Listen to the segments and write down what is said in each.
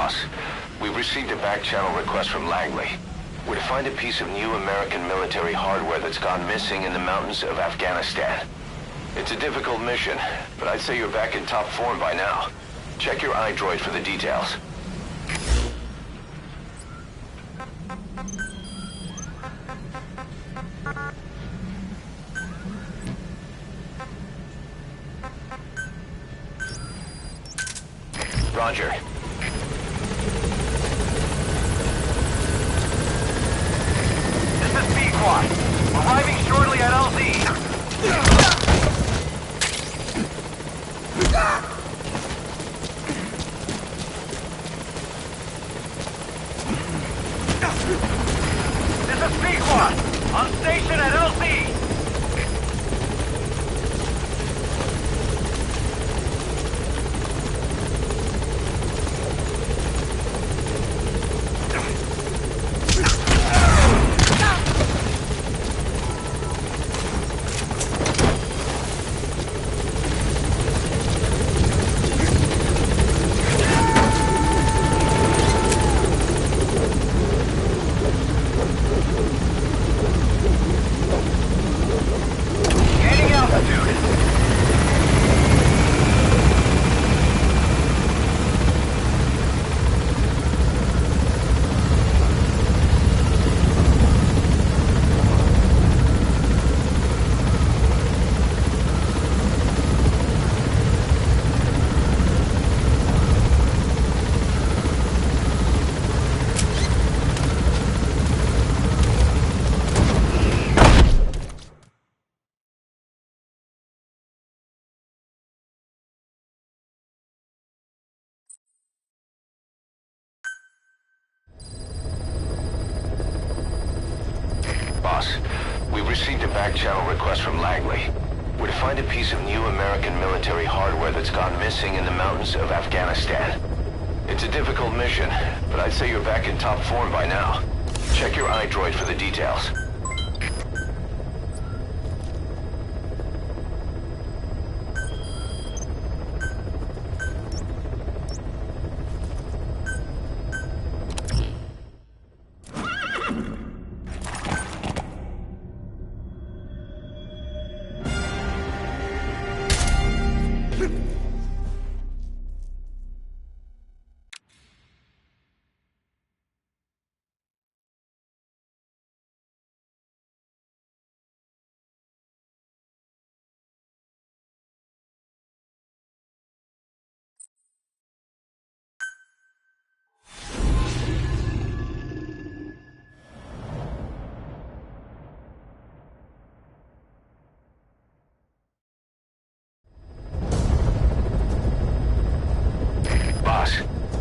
Boss, we've received a back-channel request from Langley. We're to find a piece of new American military hardware that's gone missing in the mountains of Afghanistan. It's a difficult mission, but I'd say you're back in top form by now. Check your iDroid for the details. Roger. This is Pequod. Arriving shortly at LZ. This is Pequod. On station at LZ. Boss, we've received a back-channel request from Langley. We're to find a piece of new American military hardware that's gone missing in the mountains of Afghanistan. It's a difficult mission, but I'd say you're back in top form by now. Check your iDroid for the details.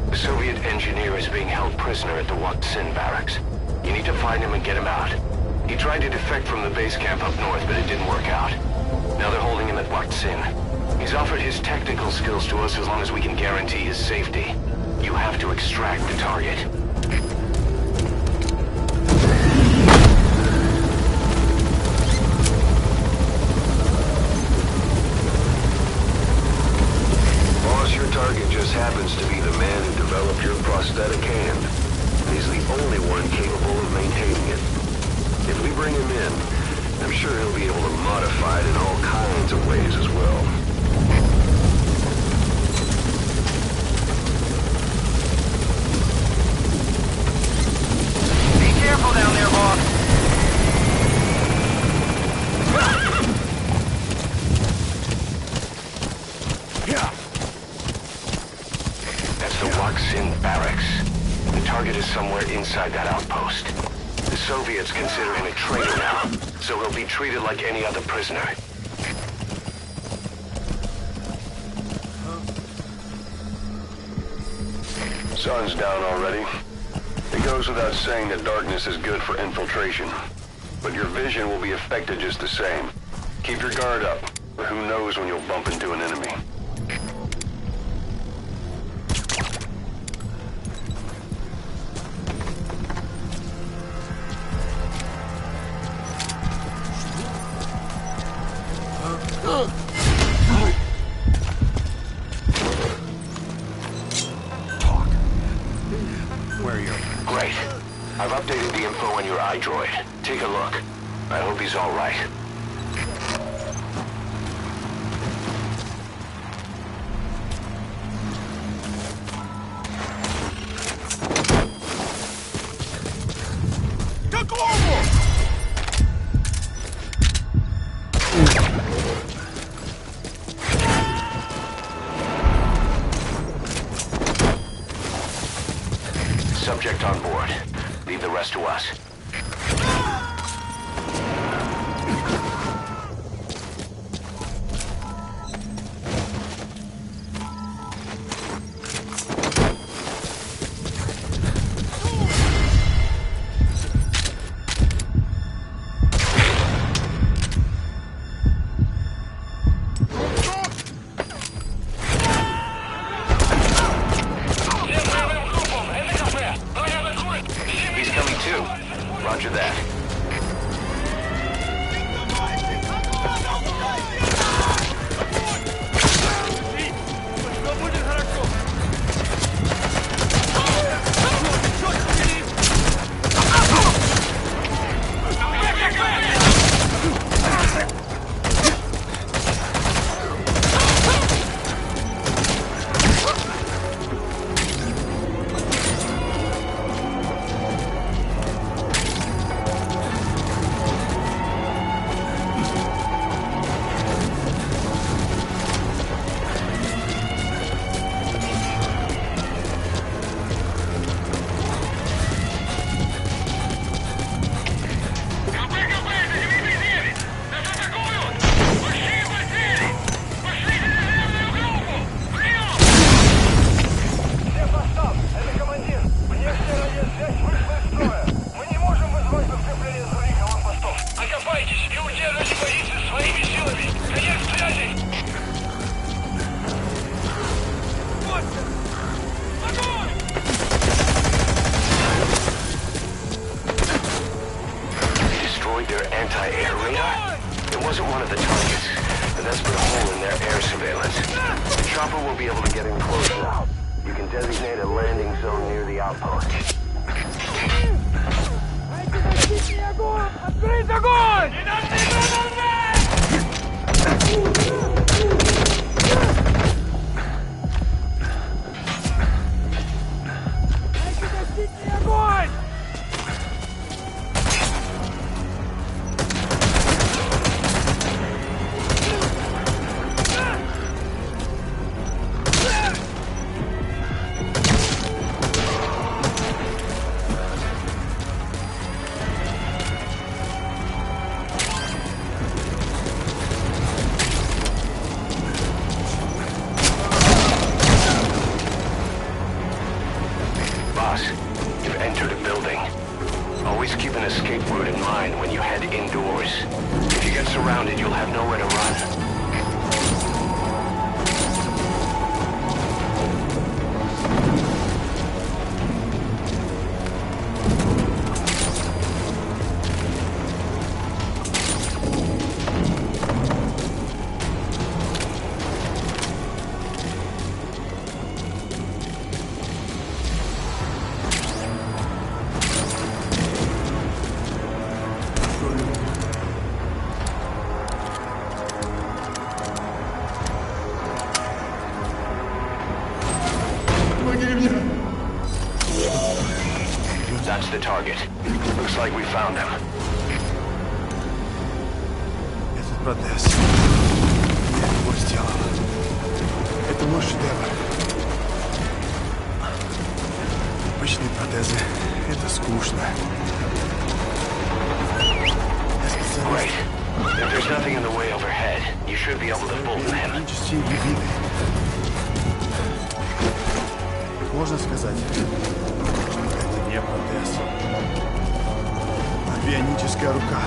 The Soviet engineer is being held prisoner at the Wak Sin barracks. You need to find him and get him out. He tried to defect from the base camp up north, but it didn't work out. Now they're holding him at Wak Sin. He's offered his technical skills to us as long as we can guarantee his safety. You have to extract the target. Your target just happens to be the man who developed your prosthetic hand. He's the only one capable of maintaining it. If we bring him in, I'm sure he'll be able to modify it in all kinds of ways as well. Be careful down there, boss. Wak Sin barracks. The target is somewhere inside that outpost. The Soviets consider him a traitor now, so he'll be treated like any other prisoner. Sun's down already. It goes without saying that darkness is good for infiltration. But your vision will be affected just the same. Keep your guard up, or who knows when you'll bump into an enemy. supply droid. Take a look. I hope he's all right. Subject on board. Leave the rest to us. He's coming too. Roger that. Their anti-air radar? It wasn't one of the targets, but that's put a hole in their air surveillance. The chopper will be able to get in close now. You can designate a landing zone near the outpost. Открыть огонь! Огонь! You've entered a building. Always keep an escape route in mind when you head indoors. If you get surrounded, you'll have nowhere to run. That's the target. Looks like we found him. Этот протез. Я его сделал. Это мой шедевр. Обычные протезы. Это скучно. Я специалист. Great. If there's nothing in the way overhead, you should be able to bolton him. Технические виды. Можно сказать, это не протез, а бионическая рука.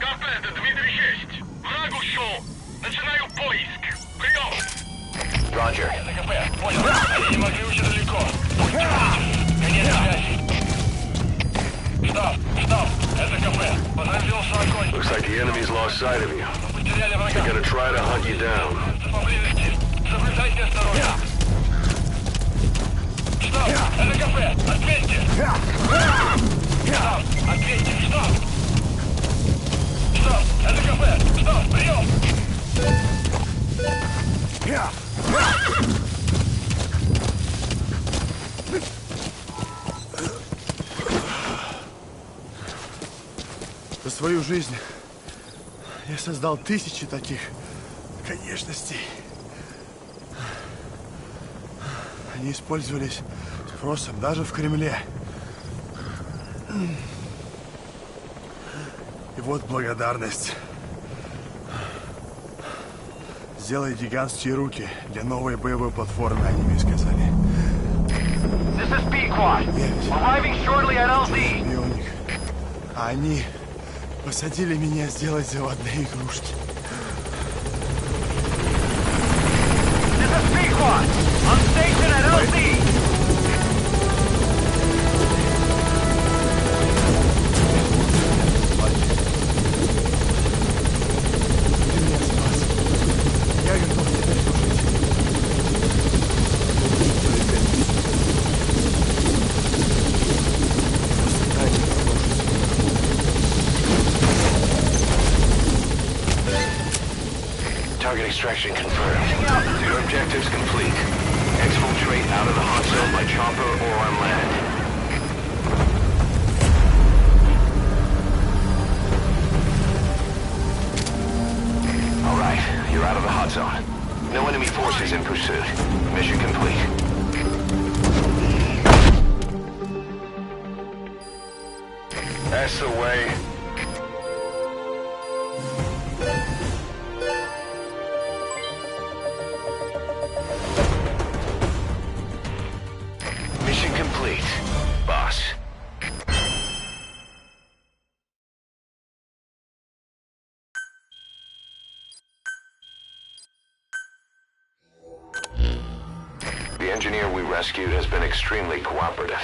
Кафе, Дмитрий 6. Враг ушел. Начинаю поиск. Прием. Roger. Это КП. Понял. Они не могли уйти далеко. Конец связи. Штаб, это КП. Подразделся огонь. Looks like the enemy's lost sight of you. Потеряли врага. They're gonna try to hunt you down. Поблизости. Соблюдайте осторожность. Штаб, это КП. Ответьте. Штаб, ответьте. Штаб, это КП. Штаб, прием. За свою жизнь я создал тысячи таких конечностей. Они использовались спросом даже в Кремле. И вот благодарность. Сделай гигантские руки для новой боевой платформы, они мне сказали. This is Pequod. Arriving shortly at LZ. Бионик. А они посадили меня сделать заводные игрушки. This is Pequod. On station at LZ. Ты меня спас. Я готов тебя служить. Просто дай мне продолжить. Target extraction confirmed. Your objectives complete. Exfiltrate out of the hot zone by chopper or on land. All right, you're out of the hot zone. No enemy forces in pursuit. Mission complete. That's the way. Mission complete, boss. The engineer we rescued has been extremely cooperative.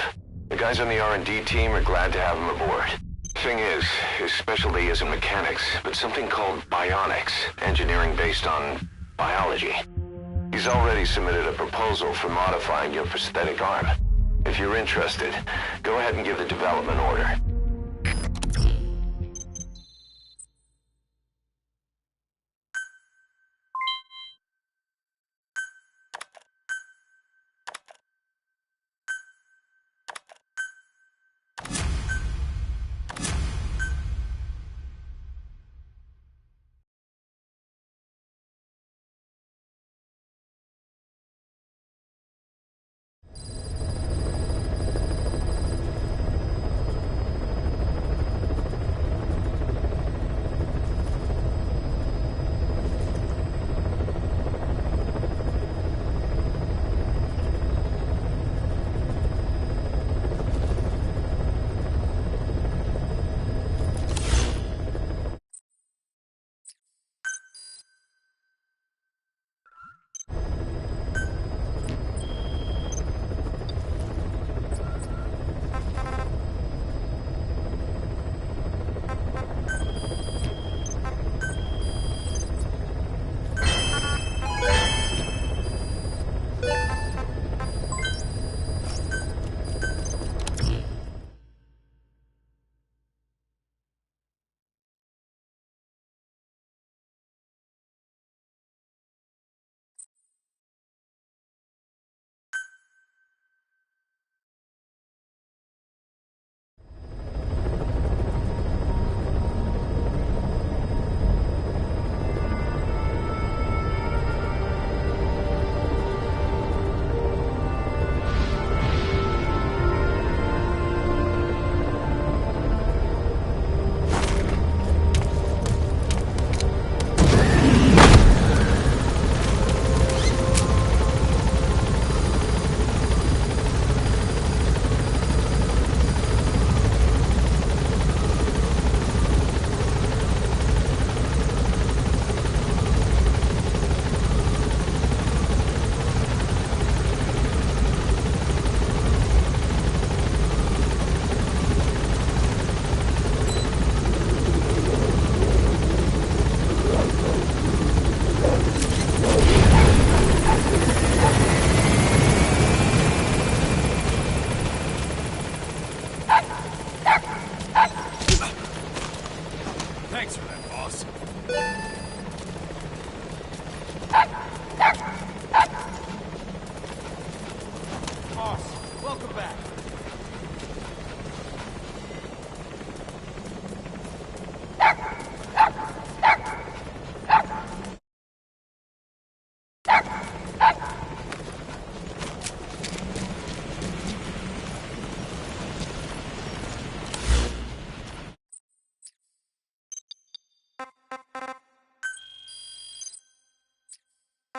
The guys on the R&D team are glad to have him aboard. Thing is, his specialty isn't mechanics, but something called bionics, engineering based on biology. He's already submitted a proposal for modifying your prosthetic arm. If you're interested, go ahead and give the development order.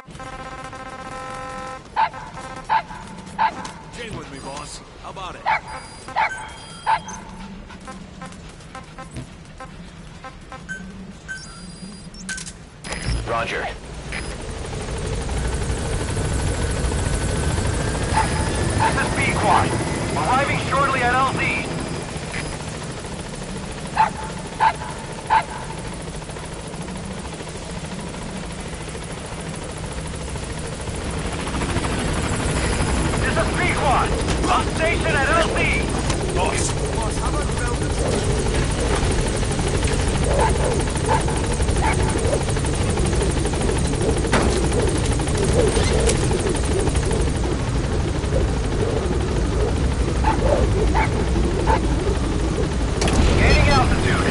Jane with me, boss. How about it? Roger. This is Pequod. Arriving shortly at LZ. This is Pequod. On station at LZ. Boss, how about Belgium? Gaining altitude.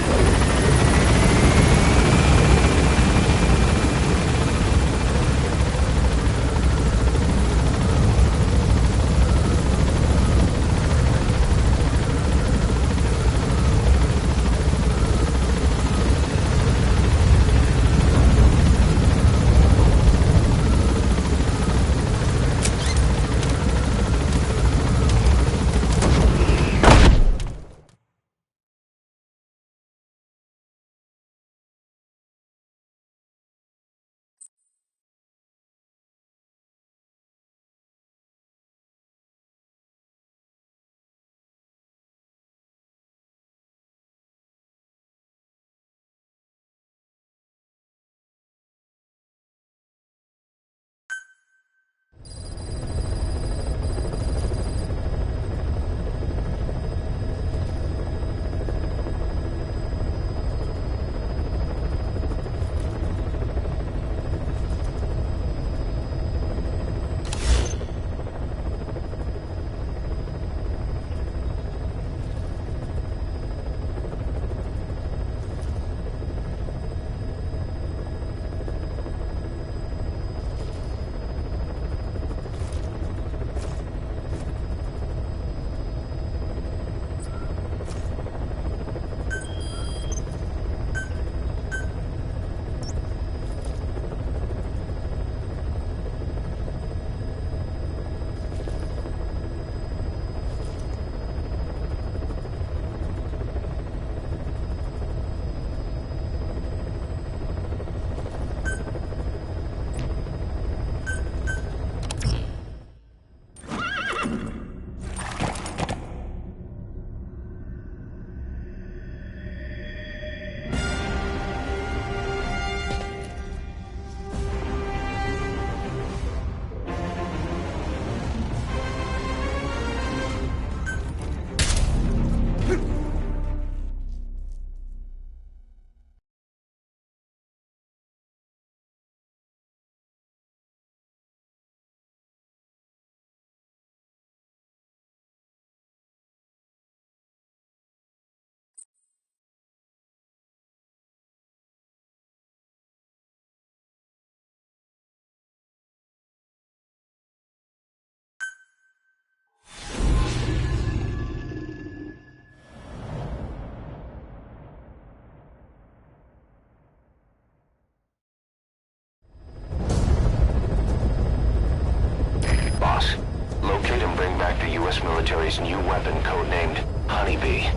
U.S. military's new weapon codenamed Honeybee.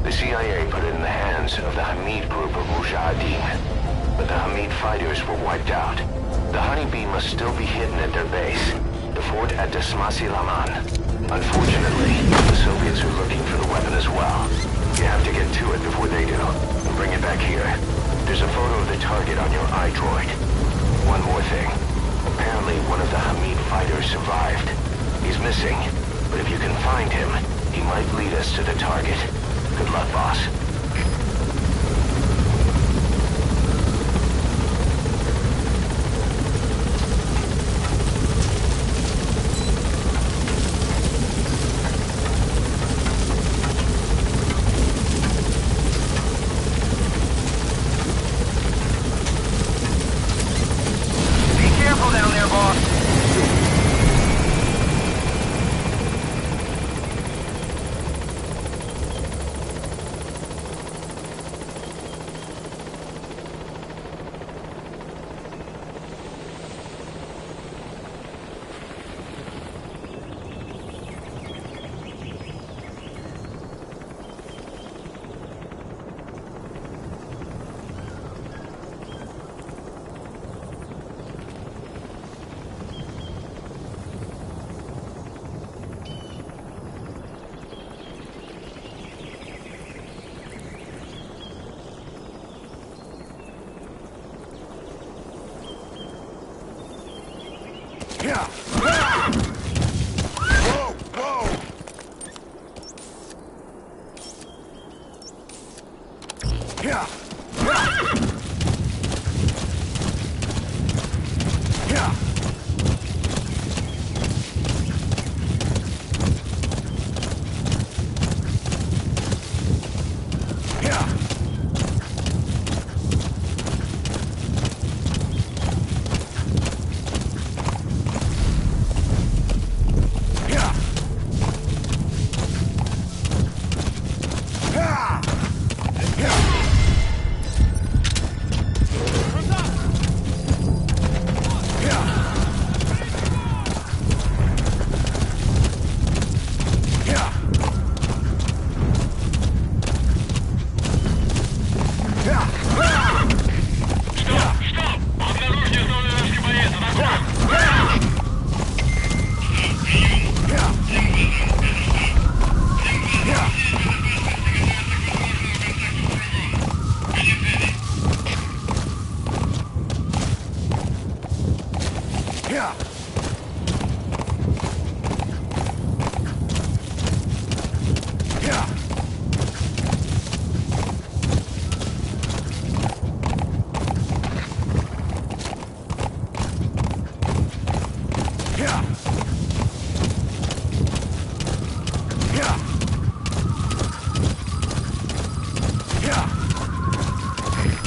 The CIA put it in the hands of the Hamid group of Mujahideen, but the Hamid fighters were wiped out. The Honeybee must still be hidden at their base, the fort at Desmasi Laman. Unfortunately, the Soviets are looking for the weapon as well. You have to get to it before they do, and bring it back here. There's a photo of the target on your iDroid. One more thing. Apparently, one of the Hamid fighters survived. He's missing, but if you can find him, he might lead us to the target. Good luck, boss.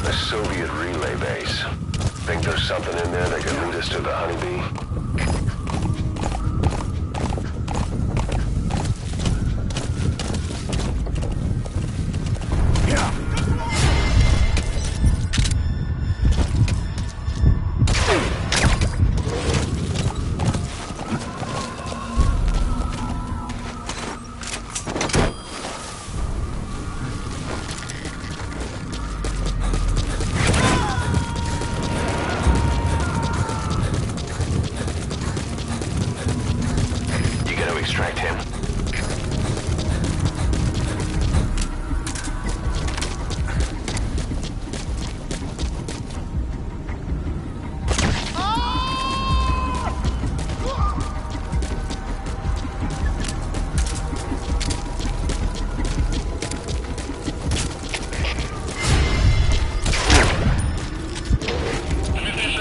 A Soviet relay base. Think there's something in there that can lead us to the Honeybee? Extract him.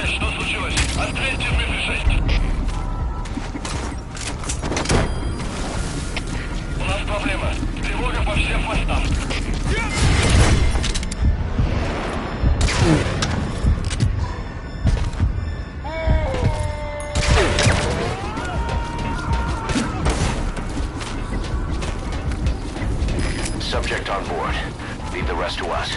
Что случилось? Ответьте в Мифи-6. У нас проблема. Тревога по всем постам. Subject on board. Leave the rest to us.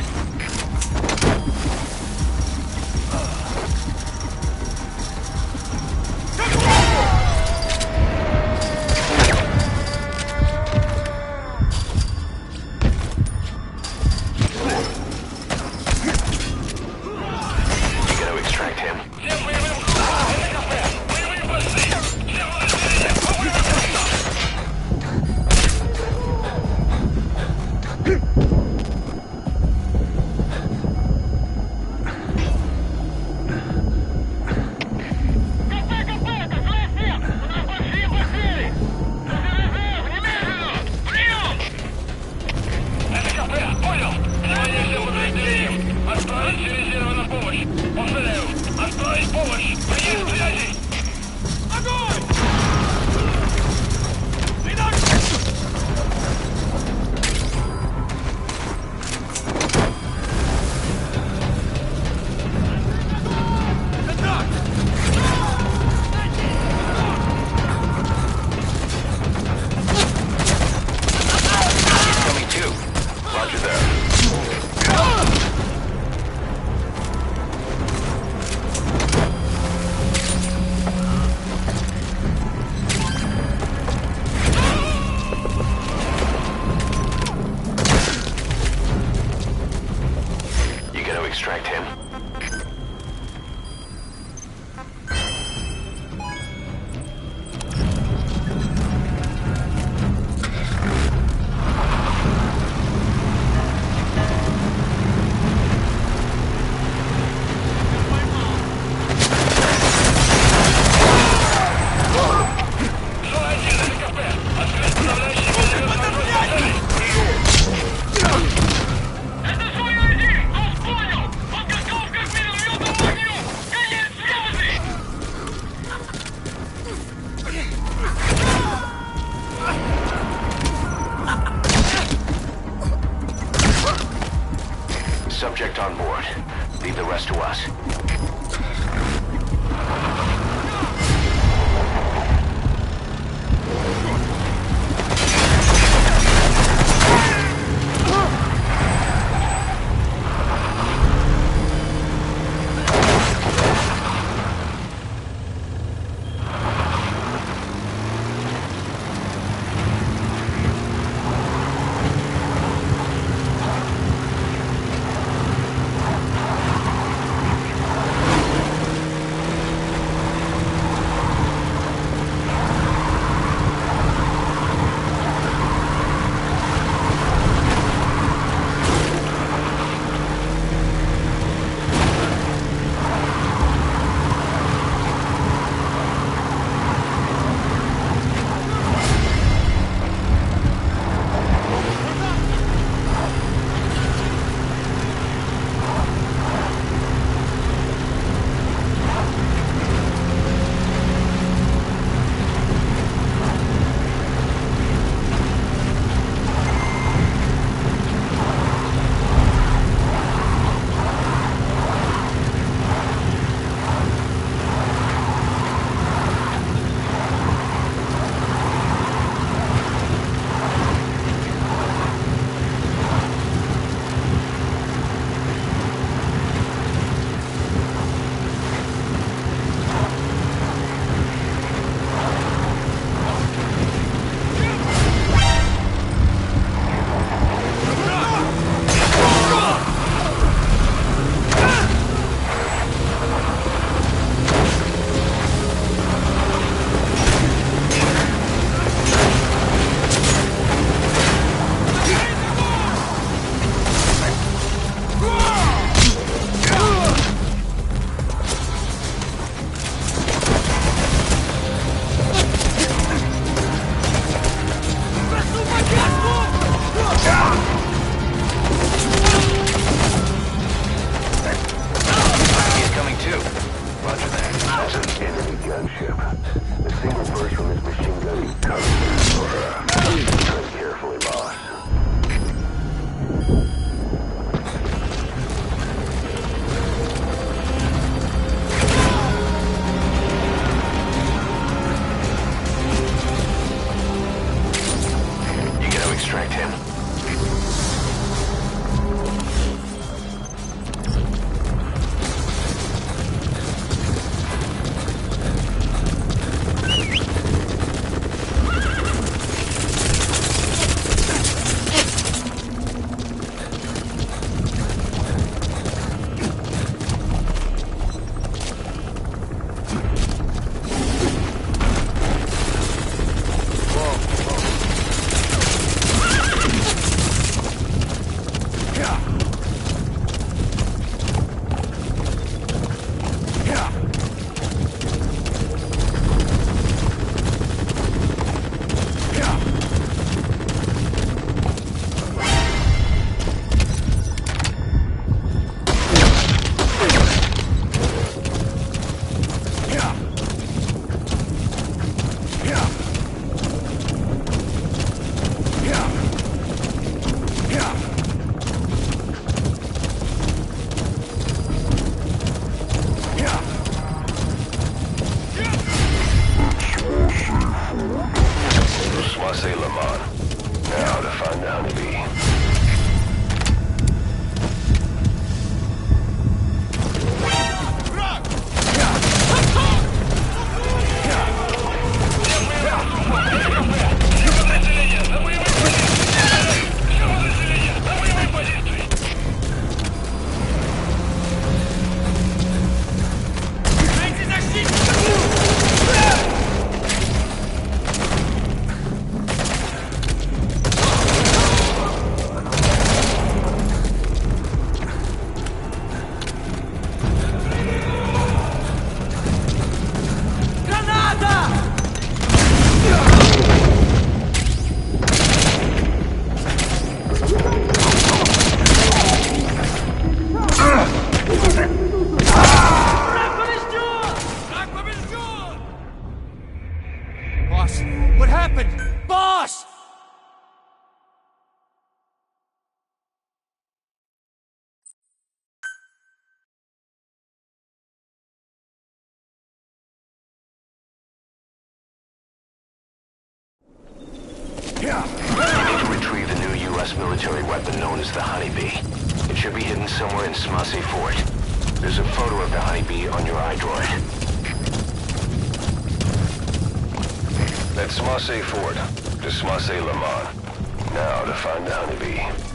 subject on board. Leave the rest to us. low-cost military weapon known as the Honeybee. It should be hidden somewhere in Smasei Fort. There's a photo of the Honeybee on your iDroid. That's Smasei Fort, to Smasei Laman. Now to find the Honeybee.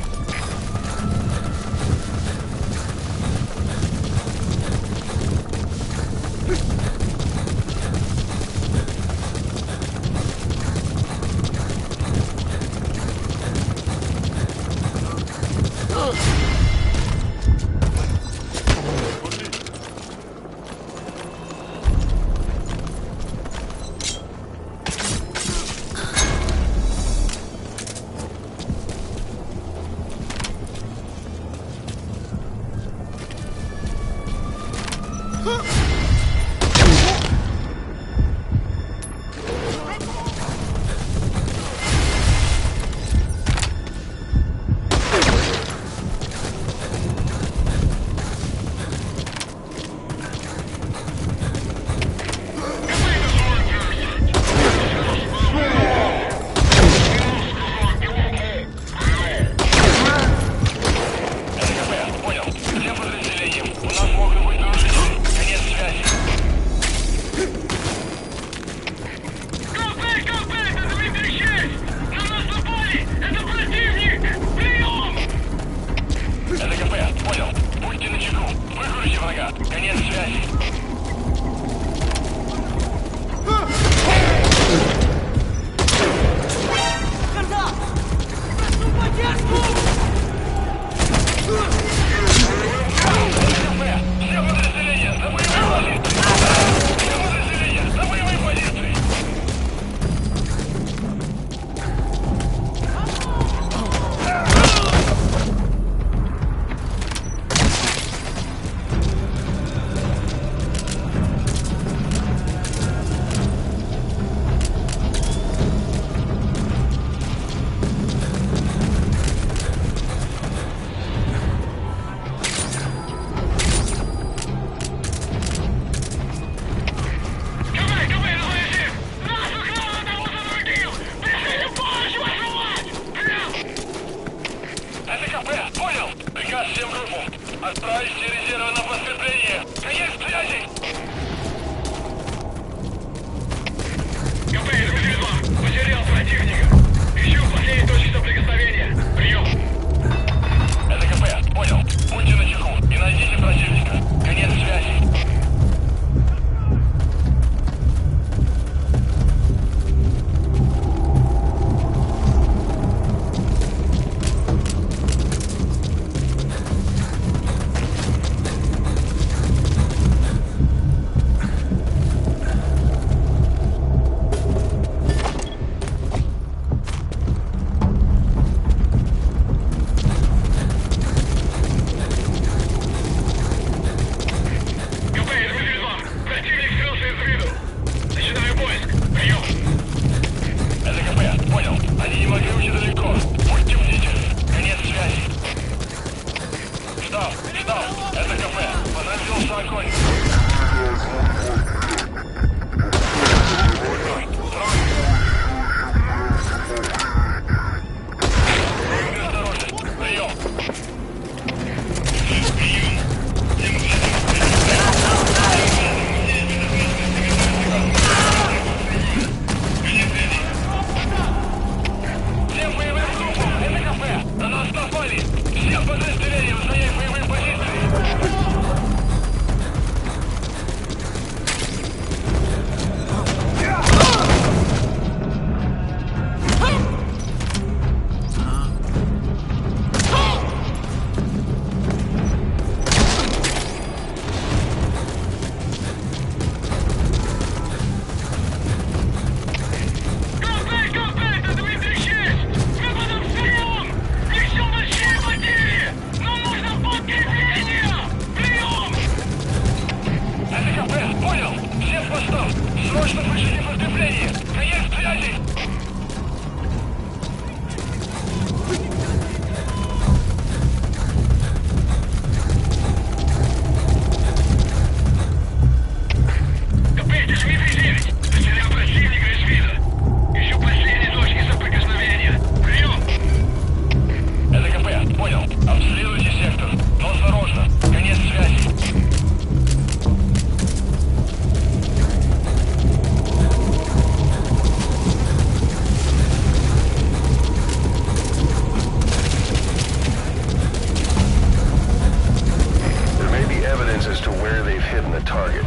target.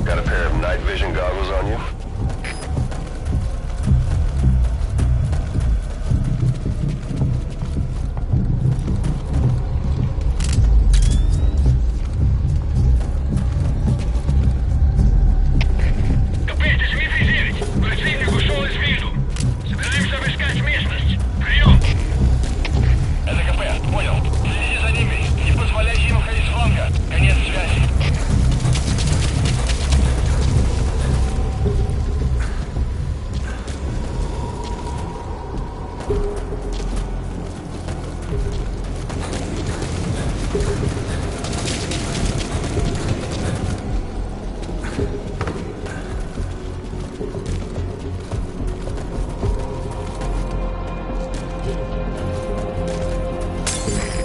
Got a pair of night vision goggles on you? Капец, Дмитрий-9! Противник ушел из виду. Собираемся обыскать местность. Прием! Это КП, понял. Следи за ними. Не позволяйте им уходить с фланга. Конец связи.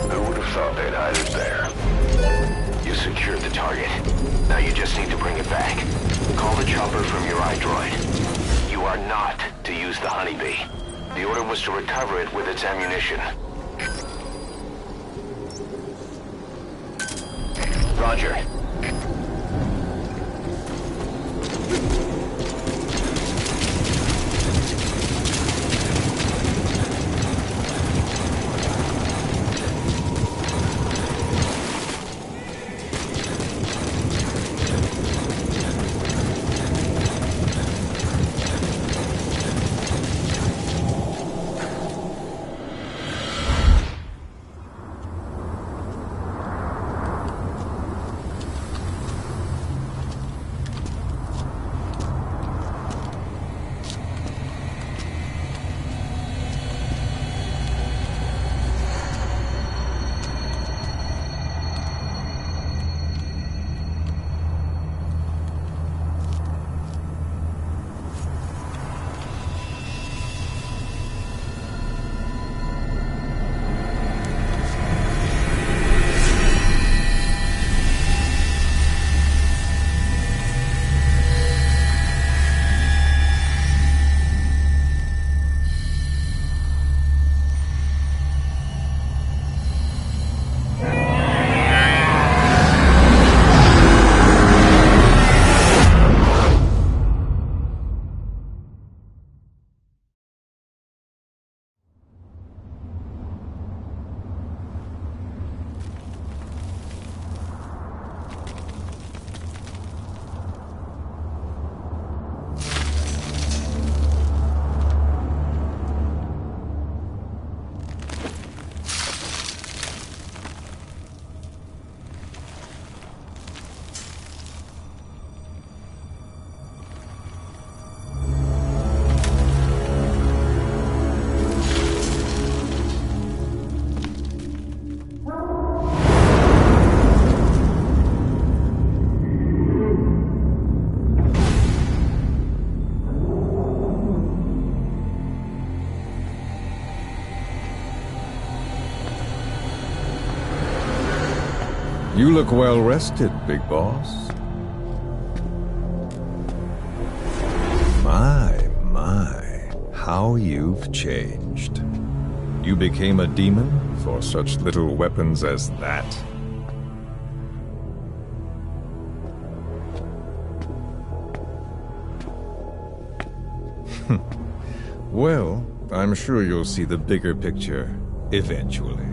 Who would have thought they'd hide it there? You secured the target. Now you just need to bring it back. Call the chopper from your iDroid. You are not to use the Honeybee. The order was to recover it with its ammunition. Roger. You look well rested, big boss. My, how you've changed. You became a demon for such little weapons as that? Well, I'm sure you'll see the bigger picture eventually.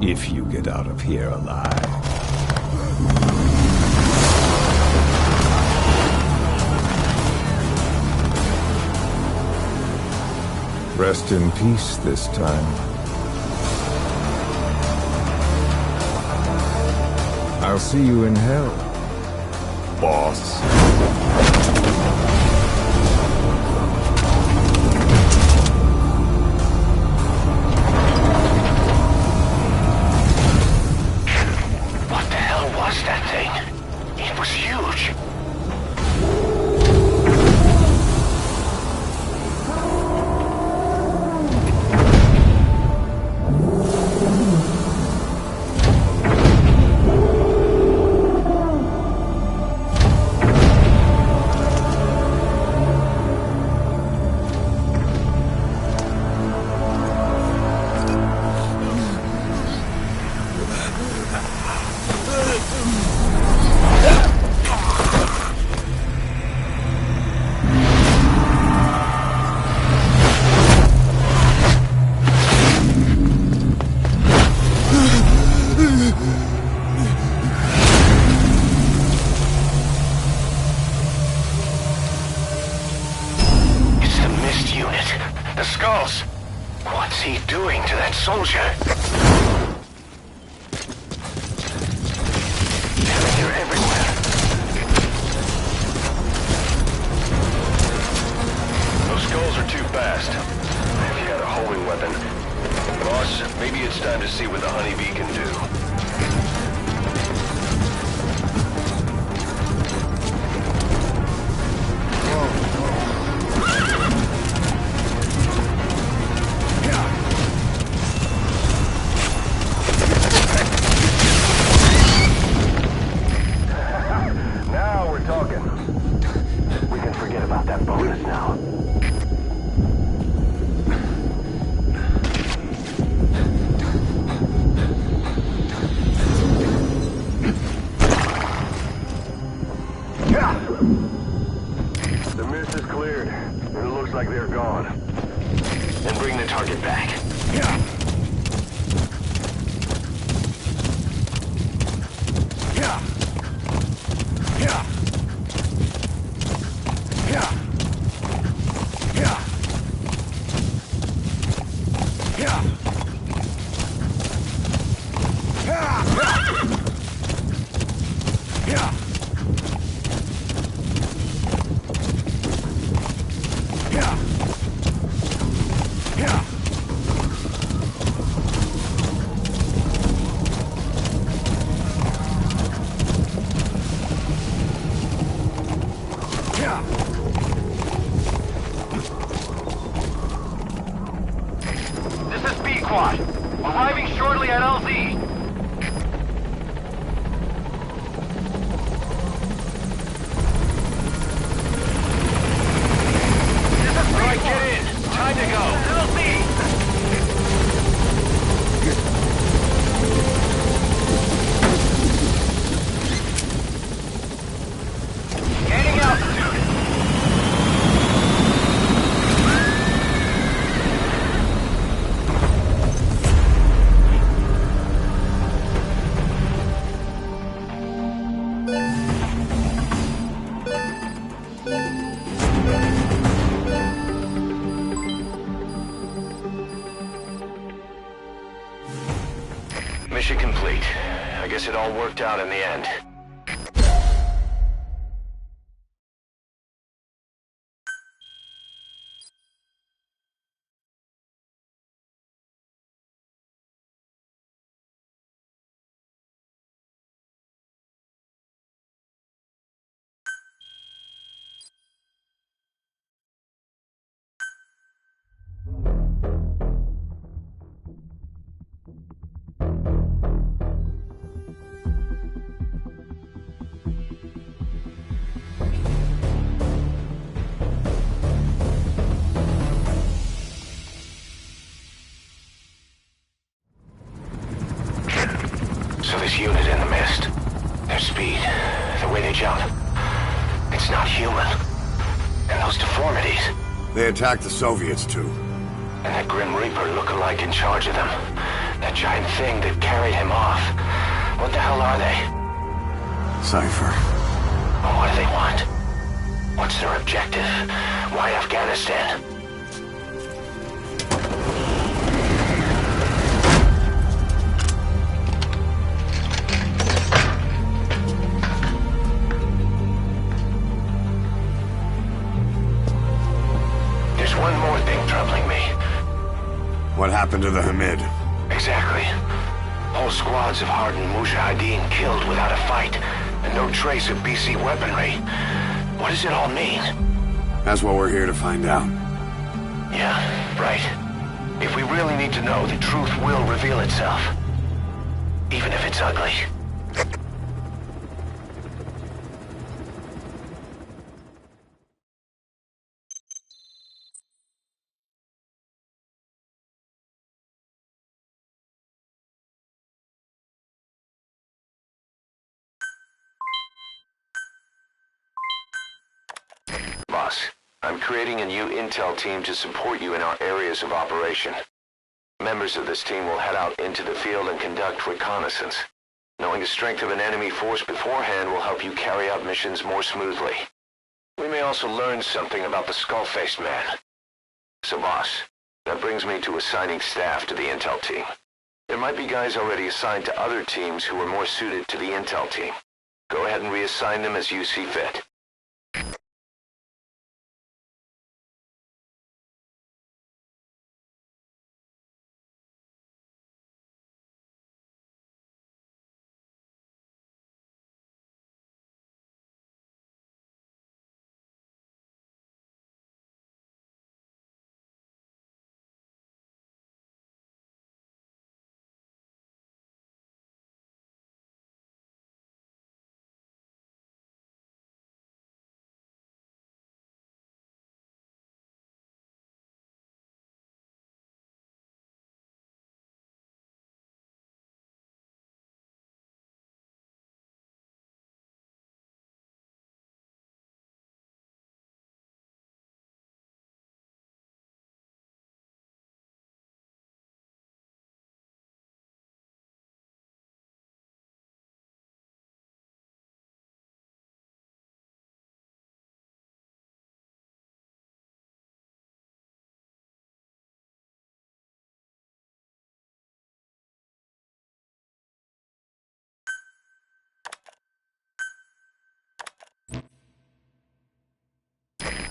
If you get out of here alive. Rest in peace this time. I'll see you in hell, boss. That thing. It was huge. It's the Mist unit. The Skulls. What's he doing to that soldier? Damn it, they're everywhere. Those Skulls are too fast. If you had a homing weapon. Boss, maybe it's time to see what the Honeybee can do. Now we're talking. We can forget about that bonus now. The mist is cleared, and it looks like they're gone. Then bring the target back. This is B-Quad. Arriving shortly at LZ. All right, get in. Time to go. LZ. Gaining altitude. Mission complete. I guess it all worked out in the end. So this unit in the mist, their speed, the way they jump, it's not human. And those deformities, They attacked the Soviets, too. and that Grim Reaper look-alike in charge of them, that giant thing that carried him off. What the hell are they? Cypher. And what do they want? What's their objective? Why Afghanistan? There's one more thing troubling me. What happened to the Hamid? Exactly. Whole squads of hardened Mujahideen killed without a fight, and no trace of BC weaponry. What does it all mean? That's what we're here to find out. Yeah, right. If we really need to know, the truth will reveal itself. Even if it's ugly. boss. I'm creating a new intel team to support you in our areas of operation. Members of this team will head out into the field and conduct reconnaissance. Knowing the strength of an enemy force beforehand will help you carry out missions more smoothly. We may also learn something about the skull-faced man. So boss, that brings me to assigning staff to the intel team. There might be guys already assigned to other teams who are more suited to the intel team. Go ahead and reassign them as you see fit.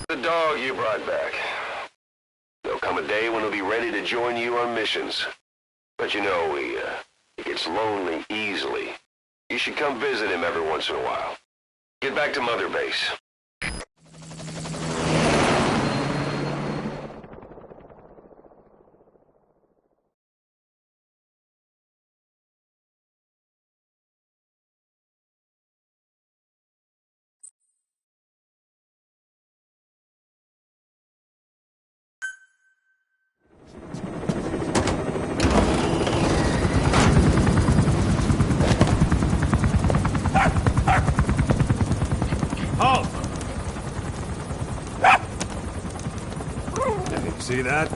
The dog you brought back. There'll come a day when he'll be ready to join you on missions. But you know, he gets lonely easily. You should come visit him every once in a while. Get back to Mother Base. Halt! See that?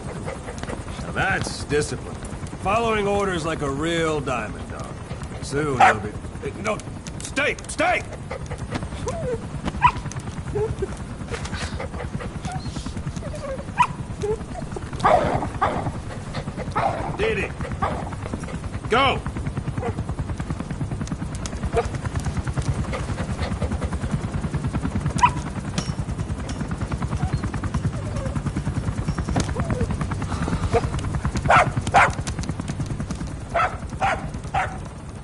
Now that's discipline. Following orders like a real diamond dog. Soon he'll be... No! Stay! Stay! Didi! Go!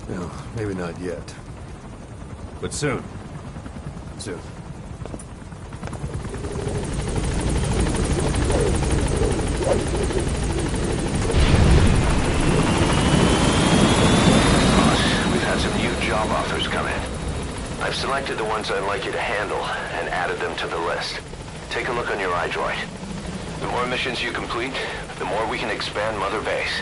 No, maybe not yet. But soon. Soon. We've had some new job offers come in. I've selected the ones I'd like you to handle and added them to the list. Take a look on your iDroid. The more missions you complete, the more we can expand Mother Base.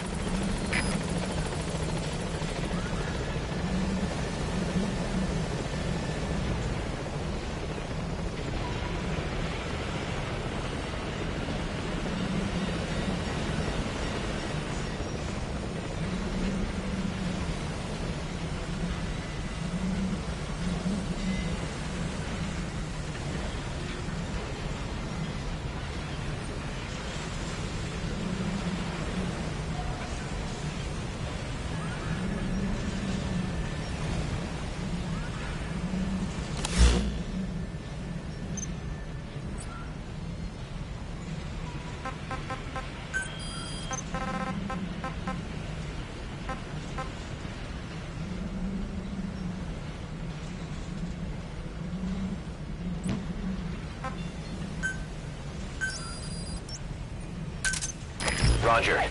Roger.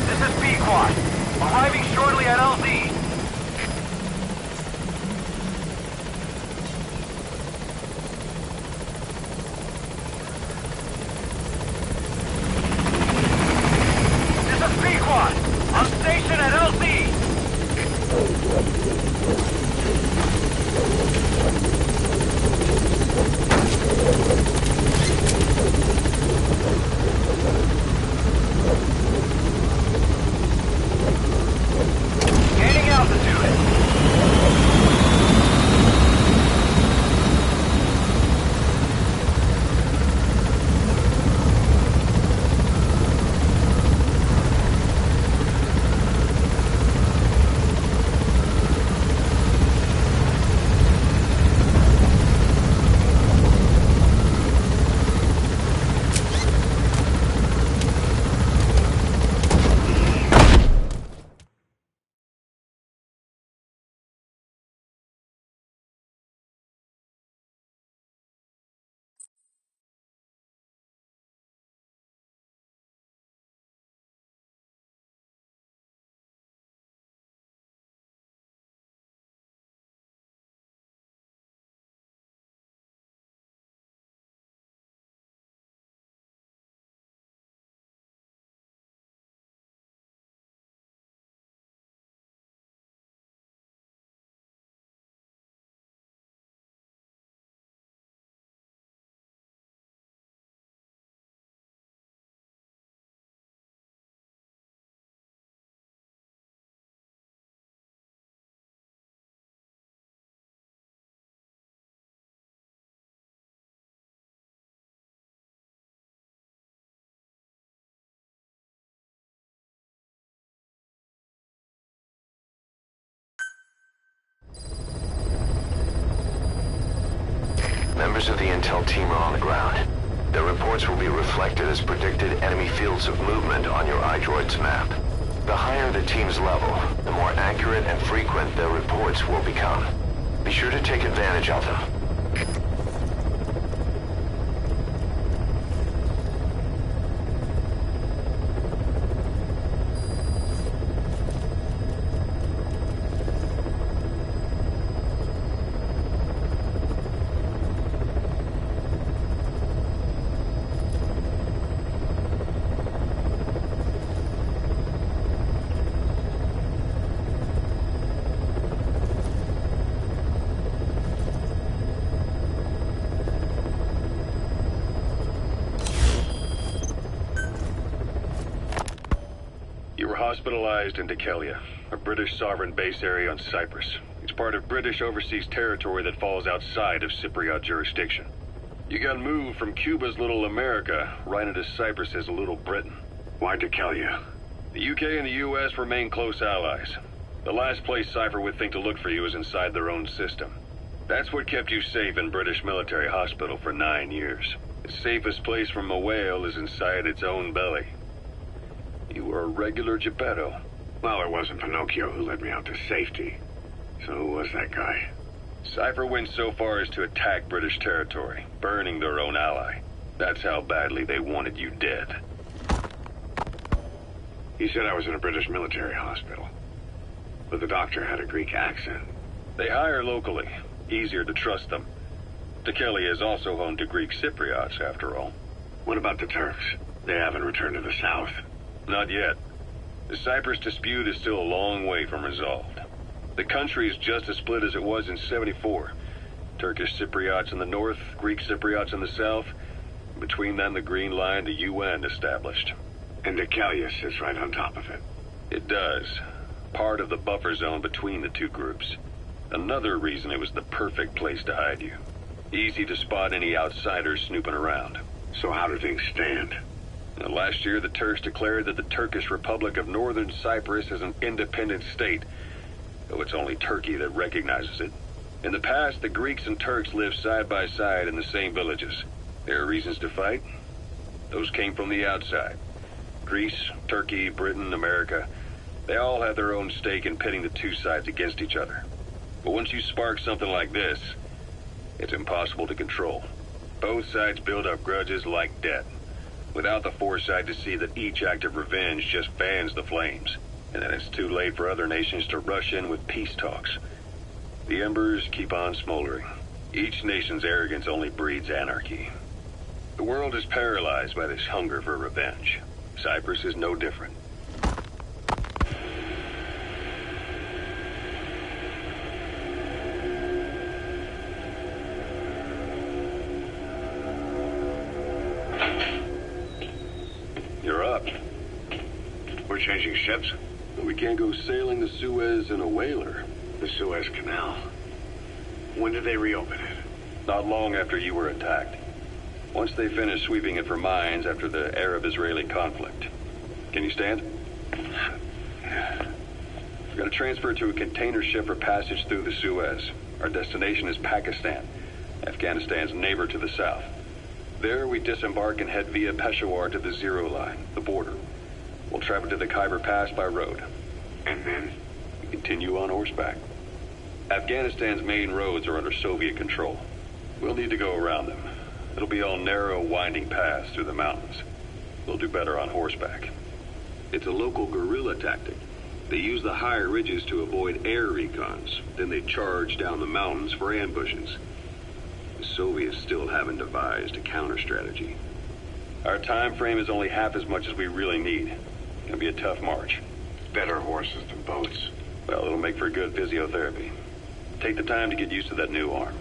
This is Pequod. Arriving shortly at LZ. This is Pequod. On station at LZ. Members of the intel team are on the ground. Their reports will be reflected as predicted enemy fields of movement on your iDroid's map. The higher the team's level, the more accurate and frequent their reports will become. Be sure to take advantage of them. Hospitalized in Dikelia, a British sovereign base area on Cyprus. It's part of British overseas territory that falls outside of Cypriot jurisdiction. You got moved from Cuba's Little America right into Cyprus's Little Britain. Why Dikelia? The UK and the US remain close allies. The last place Cypher would think to look for you is inside their own system. That's what kept you safe in British military hospital for 9 years. The safest place from a whale is inside its own belly. You were a regular Geppetto. Well, it wasn't Pinocchio who led me out to safety. So who was that guy? Cypher went so far as to attack British territory, burning their own ally. That's how badly they wanted you dead. He said I was in a British military hospital. But the doctor had a Greek accent. They hire locally. Easier to trust them. Dikelia is also home to Greek Cypriots, after all. What about the Turks? They haven't returned to the south. Not yet. The Cyprus dispute is still a long way from resolved. The country is just as split as it was in '74. Turkish Cypriots in the north, Greek Cypriots in the south. Between them, the Green Line, the UN established. And Dikelia sits right on top of it. It does. Part of the buffer zone between the two groups. Another reason it was the perfect place to hide you. Easy to spot any outsiders snooping around. So how do things stand? Last year, the Turks declared that the Turkish Republic of Northern Cyprus is an independent state, though it's only Turkey that recognizes it. In the past, the Greeks and Turks lived side by side in the same villages. There are reasons to fight. Those came from the outside. Greece, Turkey, Britain, America, they all have their own stake in pitting the two sides against each other. But once you spark something like this, it's impossible to control. Both sides build up grudges like debt, without the foresight to see that each act of revenge just fans the flames, and then it's too late for other nations to rush in with peace talks. The embers keep on smoldering. Each nation's arrogance only breeds anarchy. The world is paralyzed by this hunger for revenge. Cyprus is no different. You're up. We're changing ships? We can't go sailing the Suez in a whaler. The Suez Canal. When did they reopen it? Not long after you were attacked. Once they finished sweeping it for mines after the Arab-Israeli conflict. Can you stand? We've got to transfer to a container ship for passage through the Suez. Our destination is Pakistan, Afghanistan's neighbor to the south. There, we disembark and head via Peshawar to the Zero Line, the border. We'll travel to the Khyber Pass by road. And then? We continue on horseback. Afghanistan's main roads are under Soviet control. We'll need to go around them. It'll be all narrow, winding paths through the mountains. We'll do better on horseback. It's a local guerrilla tactic. They use the higher ridges to avoid air recons. Then they charge down the mountains for ambushes. The Soviets still haven't devised a counter-strategy. Our time frame is only half as much as we really need. It'll be a tough march. Better horses than boats. Well, it'll make for good physiotherapy. Take the time to get used to that new arm.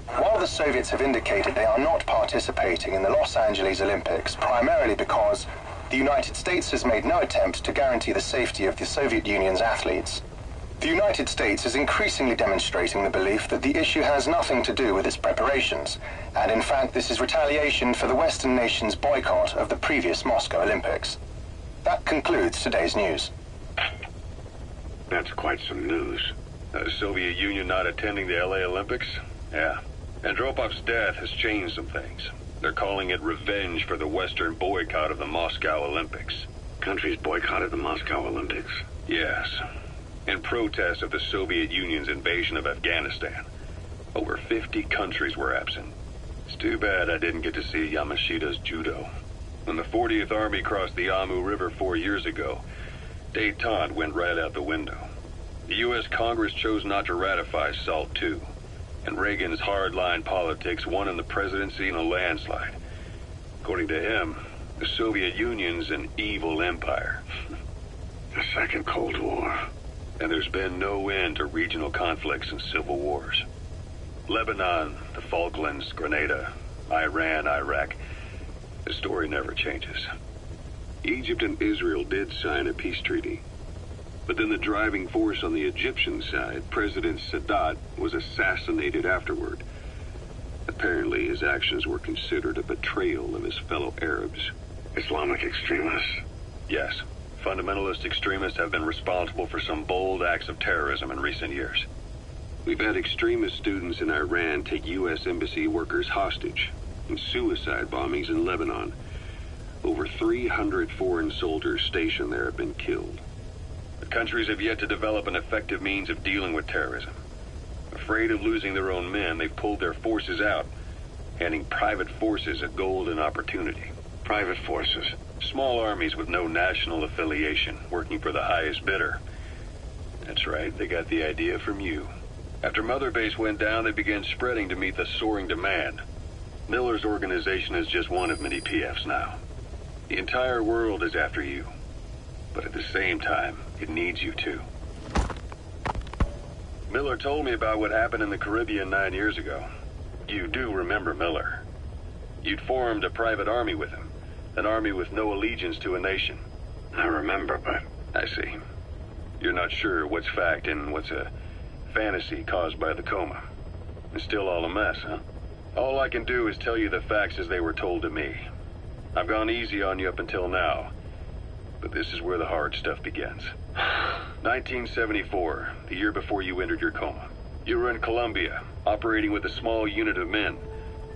While the Soviets have indicated they are not participating in the Los Angeles Olympics, primarily because the United States has made no attempt to guarantee the safety of the Soviet Union's athletes, the United States is increasingly demonstrating the belief that the issue has nothing to do with its preparations, and in fact this is retaliation for the Western nations' boycott of the previous Moscow Olympics. That concludes today's news. That's quite some news. The Soviet Union not attending the LA Olympics? Yeah. Andropov's death has changed some things. They're calling it revenge for the Western boycott of the Moscow Olympics. Countries boycotted the Moscow Olympics. Yes. In protest of the Soviet Union's invasion of Afghanistan. Over 50 countries were absent. It's too bad I didn't get to see Yamashita's judo. When the 40th Army crossed the Amu River 4 years ago, détente went right out the window. The U.S. Congress chose not to ratify SALT II, and Reagan's hardline politics won in the presidency in a landslide. According to him, the Soviet Union's an evil empire. The Second Cold War. And there's been no end to regional conflicts and civil wars. Lebanon, the Falklands, Grenada, Iran, Iraq. The story never changes. Egypt and Israel did sign a peace treaty. But then the driving force on the Egyptian side, President Sadat, was assassinated afterward. Apparently his actions were considered a betrayal of his fellow Arabs. Islamic extremists? Yes. Fundamentalist extremists have been responsible for some bold acts of terrorism in recent years. We've had extremist students in Iran take U.S. embassy workers hostage, and suicide bombings in Lebanon. Over 300 foreign soldiers stationed there have been killed. The countries have yet to develop an effective means of dealing with terrorism. Afraid of losing their own men, they've pulled their forces out, handing private forces a golden opportunity. Private forces? Small armies with no national affiliation, working for the highest bidder. That's right, they got the idea from you. After Mother Base went down, they began spreading to meet the soaring demand. Miller's organization is just one of many PFs now. The entire world is after you. But at the same time, it needs you too. Miller told me about what happened in the Caribbean 9 years ago. You do remember Miller. You'd formed a private army with him. An army with no allegiance to a nation. I remember, but... I see. You're not sure what's fact and what's a fantasy caused by the coma. It's still all a mess, huh? All I can do is tell you the facts as they were told to me. I've gone easy on you up until now, but this is where the hard stuff begins. 1974, the year before you entered your coma. You were in Colombia, operating with a small unit of men,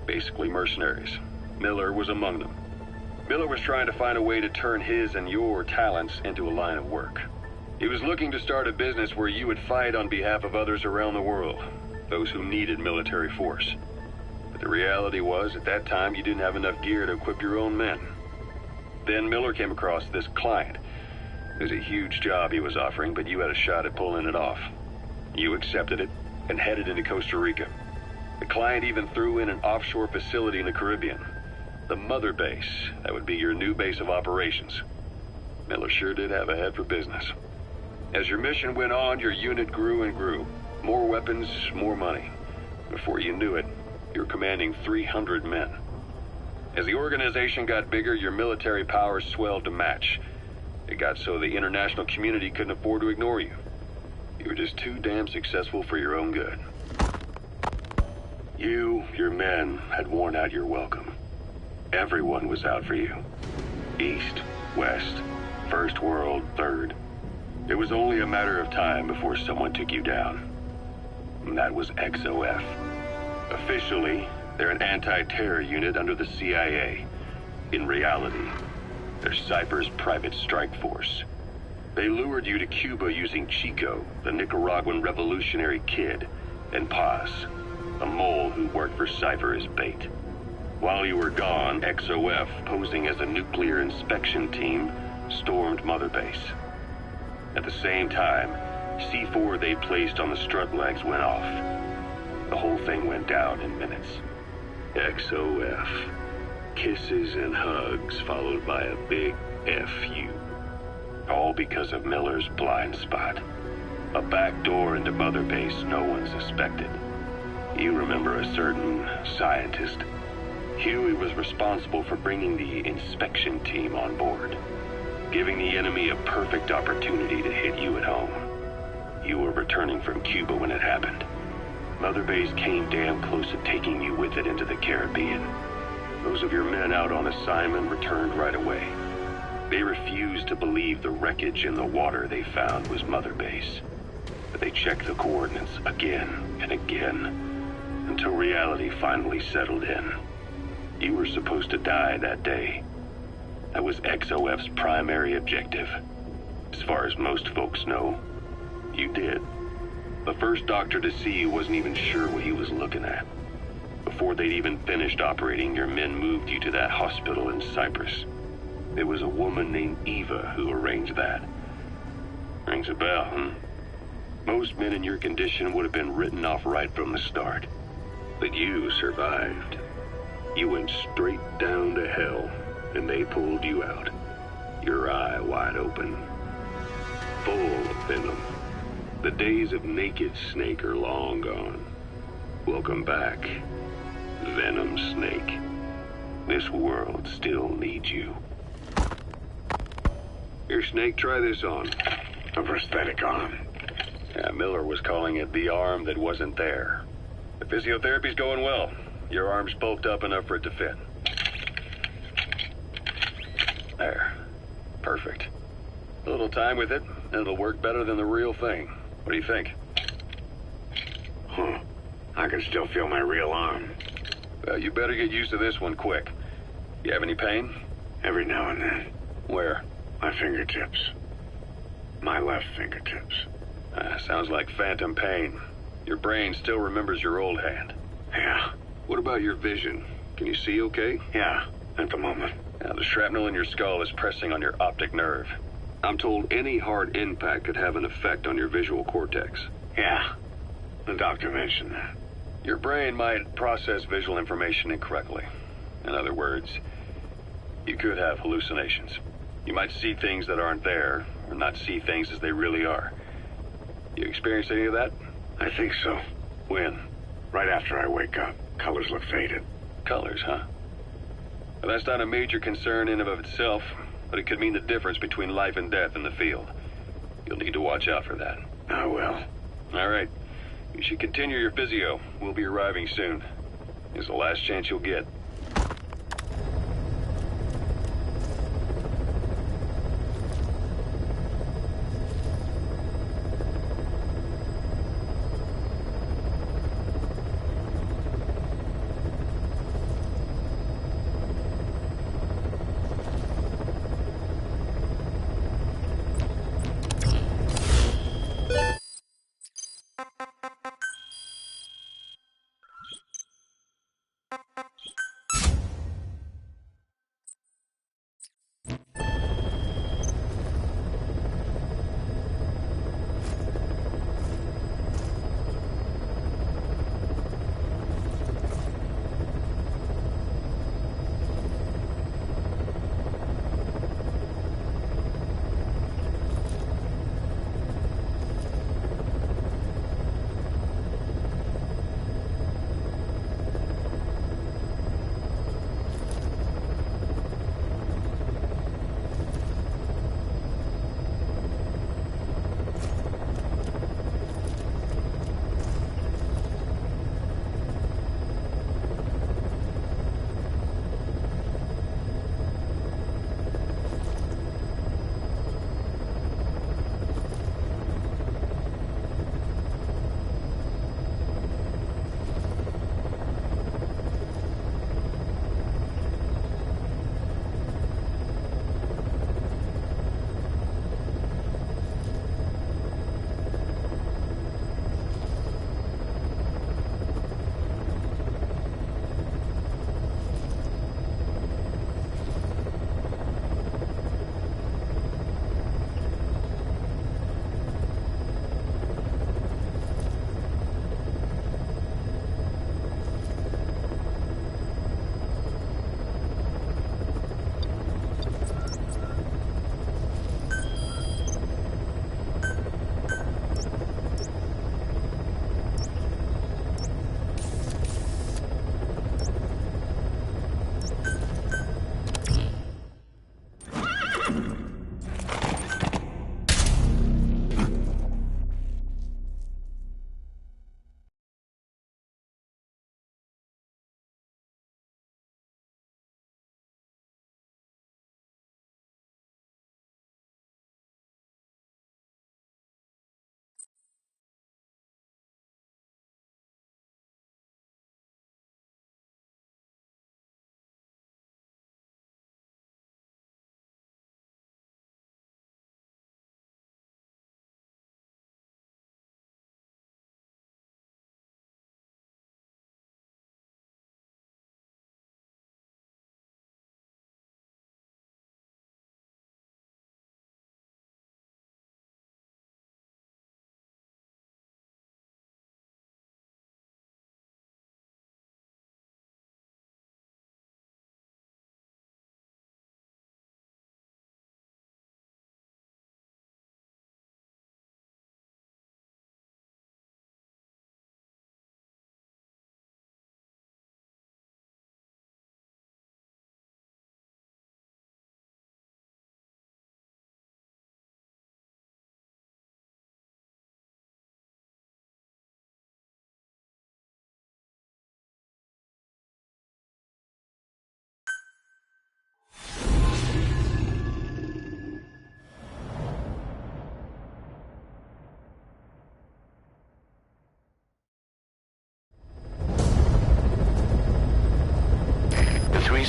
basically mercenaries. Miller was among them. Miller was trying to find a way to turn his and your talents into a line of work. He was looking to start a business where you would fight on behalf of others around the world, those who needed military force. But the reality was, at that time, you didn't have enough gear to equip your own men. Then Miller came across this client. It was a huge job he was offering, but you had a shot at pulling it off. You accepted it and headed into Costa Rica. The client even threw in an offshore facility in the Caribbean. The Mother Base, that would be your new base of operations. Miller sure did have a head for business. As your mission went on, your unit grew and grew. More weapons, more money. Before you knew it, you were commanding 300 men. As the organization got bigger, your military powers swelled to match. It got so the international community couldn't afford to ignore you. You were just too damn successful for your own good. You, your men, had worn out your welcome. Everyone was out for you. East, West, First World, Third. It was only a matter of time before someone took you down. And that was XOF. Officially, they're an anti-terror unit under the CIA. In reality, they're Cypher's private strike force. They lured you to Cuba using Chico, the Nicaraguan revolutionary kid, and Paz, a mole who worked for Cypher as bait. While you were gone, XOF, posing as a nuclear inspection team, stormed Mother Base. At the same time, C4 they placed on the strut legs went off. The whole thing went down in minutes. XOF. Kisses and hugs followed by a big FU. All because of Miller's blind spot. A back door into Mother Base no one suspected. You remember a certain scientist. Huey was responsible for bringing the inspection team on board, giving the enemy a perfect opportunity to hit you at home. You were returning from Cuba when it happened. Mother Base came damn close to taking you with it into the Caribbean. Those of your men out on assignment returned right away. They refused to believe the wreckage in the water they found was Mother Base. But they checked the coordinates again and again. until reality finally settled in. You were supposed to die that day. That was XOF's primary objective. As far as most folks know, you did. The first doctor to see you wasn't even sure what he was looking at. Before they'd even finished operating, your men moved you to that hospital in Cyprus. There was a woman named Eva who arranged that. Rings a bell, huh? Most men in your condition would have been written off right from the start. But you survived. You went straight down to hell, and they pulled you out. Your eye wide open. Full of venom. The days of naked Snake are long gone. Welcome back, Venom Snake. This world still needs you. Here, Snake, try this on. A prosthetic arm. Yeah, Miller was calling it the arm that wasn't there. The physiotherapy's going well. Your arm's bulked up enough for it to fit. There. Perfect. A little time with it, and it'll work better than the real thing. What do you think? Huh. I can still feel my real arm. Well, you better get used to this one quick. You have any pain? Every now and then. Where? My fingertips. My left fingertips. Sounds like phantom pain. Your brain still remembers your old hand. Yeah. What about your vision? Can you see okay? Yeah, at the moment. Now, the shrapnel in your skull is pressing on your optic nerve. I'm told any hard impact could have an effect on your visual cortex. Yeah. The doctor mentioned that. Your brain might process visual information incorrectly. In other words, you could have hallucinations. You might see things that aren't there, or not see things as they really are. You experienced any of that? I think so. When? Right after I wake up. Colors look faded. Colors, huh? Well, that's not a major concern in and of itself, but it could mean the difference between life and death in the field. You'll need to watch out for that. I will. All right. You should continue your physio. We'll be arriving soon. It's the last chance you'll get.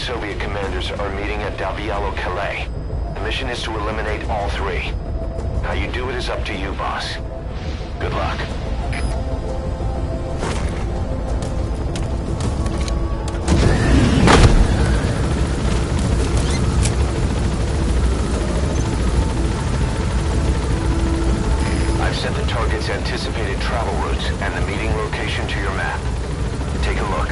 Soviet commanders are meeting at Davialo-Calais. The mission is to eliminate all three. How you do it is up to you, boss. Good luck. I've set the target's anticipated travel routes and the meeting location to your map. Take a look.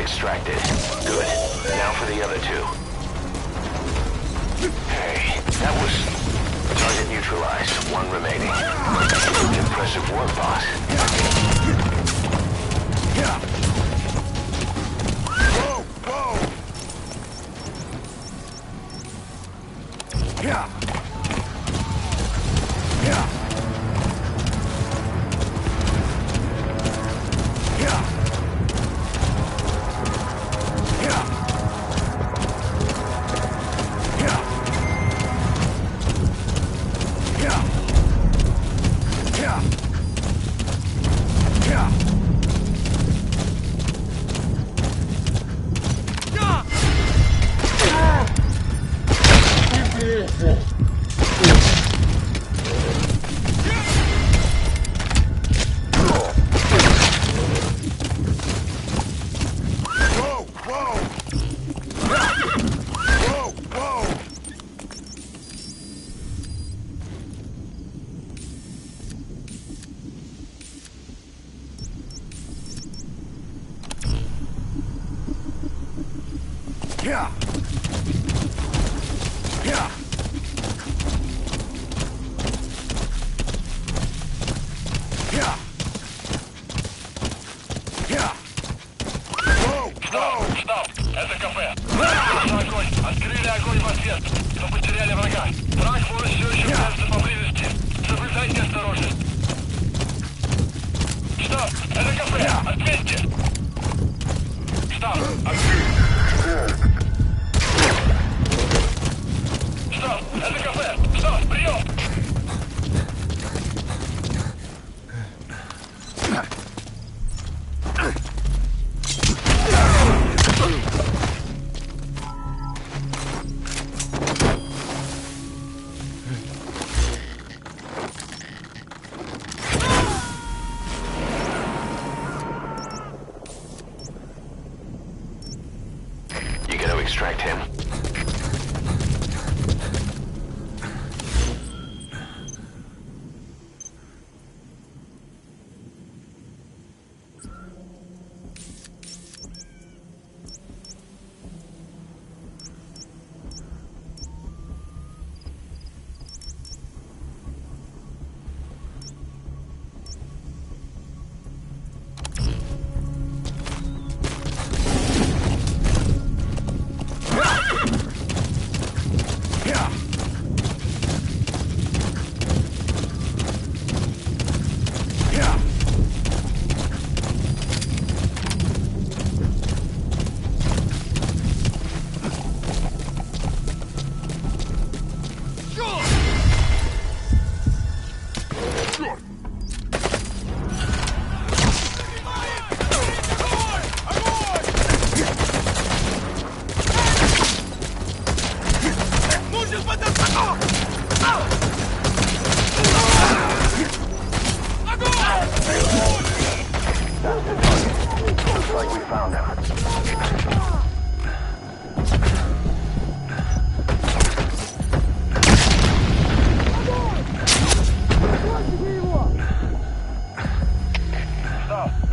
extracted. Good. Now for the other two. Hey, that was target neutralized. One remaining. Impressive work, boss. Whoa! Whoa! Yeah! Yeah! Yeah! Yeah! Стоп! Это кафе! Огонь! Открыли огонь в ответ! Но потеряли врага! Враг может все еще прятаться поблизости! Соблюдайте осторожность! Стоп! Это кафе! Ответьте! Стоп! Стоп! Это кафе! Стоп! Прием! You gotta extract him.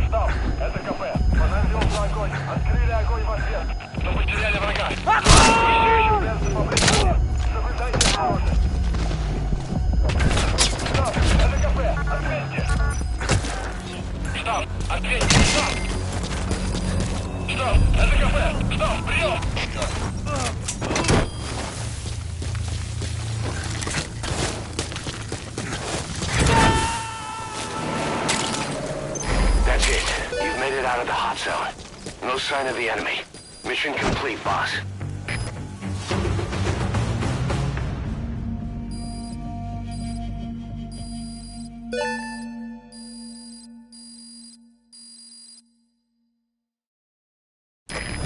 Стоп! Это кафе! Подождем огонь! Открыли огонь в ответ! Но потеряли врага! Соблюдайте осторожность! Стоп! Это кафе! Ответьте! Стоп! Ответьте! Стоп! Стоп! Это кафе! Стоп! Прием! That's it. You've made it out of the hot zone. No sign of the enemy. Mission complete, boss.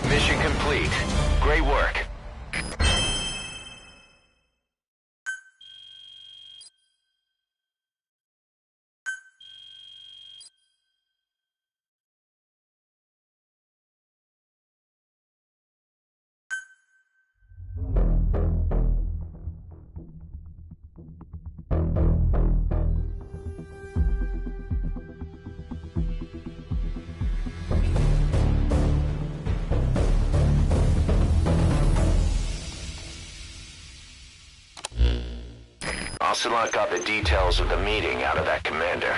Mission complete. Great work. Ocelot got the details of the meeting out of that commander.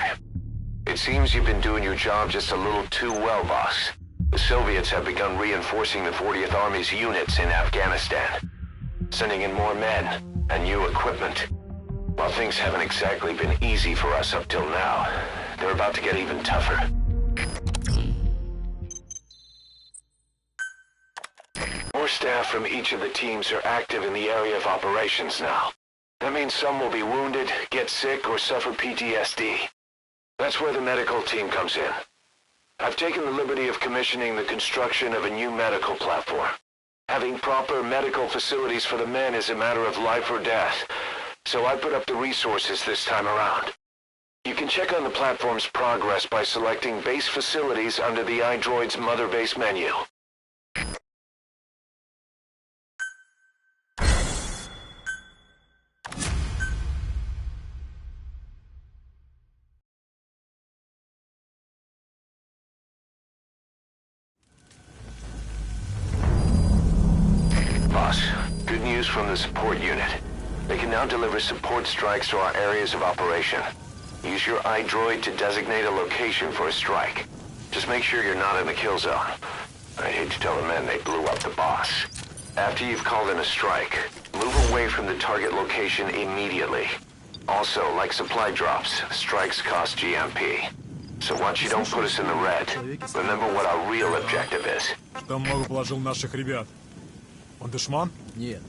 It seems you've been doing your job just a little too well, boss. The Soviets have begun reinforcing the 40th Army's units in Afghanistan, sending in more men and new equipment. While things haven't exactly been easy for us up till now, they're about to get even tougher. More staff from each of the teams are active in the area of operations now. That means some will be wounded, get sick, or suffer PTSD. That's where the medical team comes in. I've taken the liberty of commissioning the construction of a new medical platform. Having proper medical facilities for the men is a matter of life or death, so I put up the resources this time around. You can check on the platform's progress by selecting base facilities under the iDroid's Mother Base menu. from the support unit. They can now deliver support strikes to our areas of operation. Use your iDroid to designate a location for a strike. Just make sure you're not in the kill zone. I'd hate to tell the men they blew up the boss. After you've called in a strike, move away from the target location immediately. Also, like supply drops, strikes cost GMP. So once you don't put us in the red, remember what our real objective is. Там много положил наших ребят. Он душман? Нет.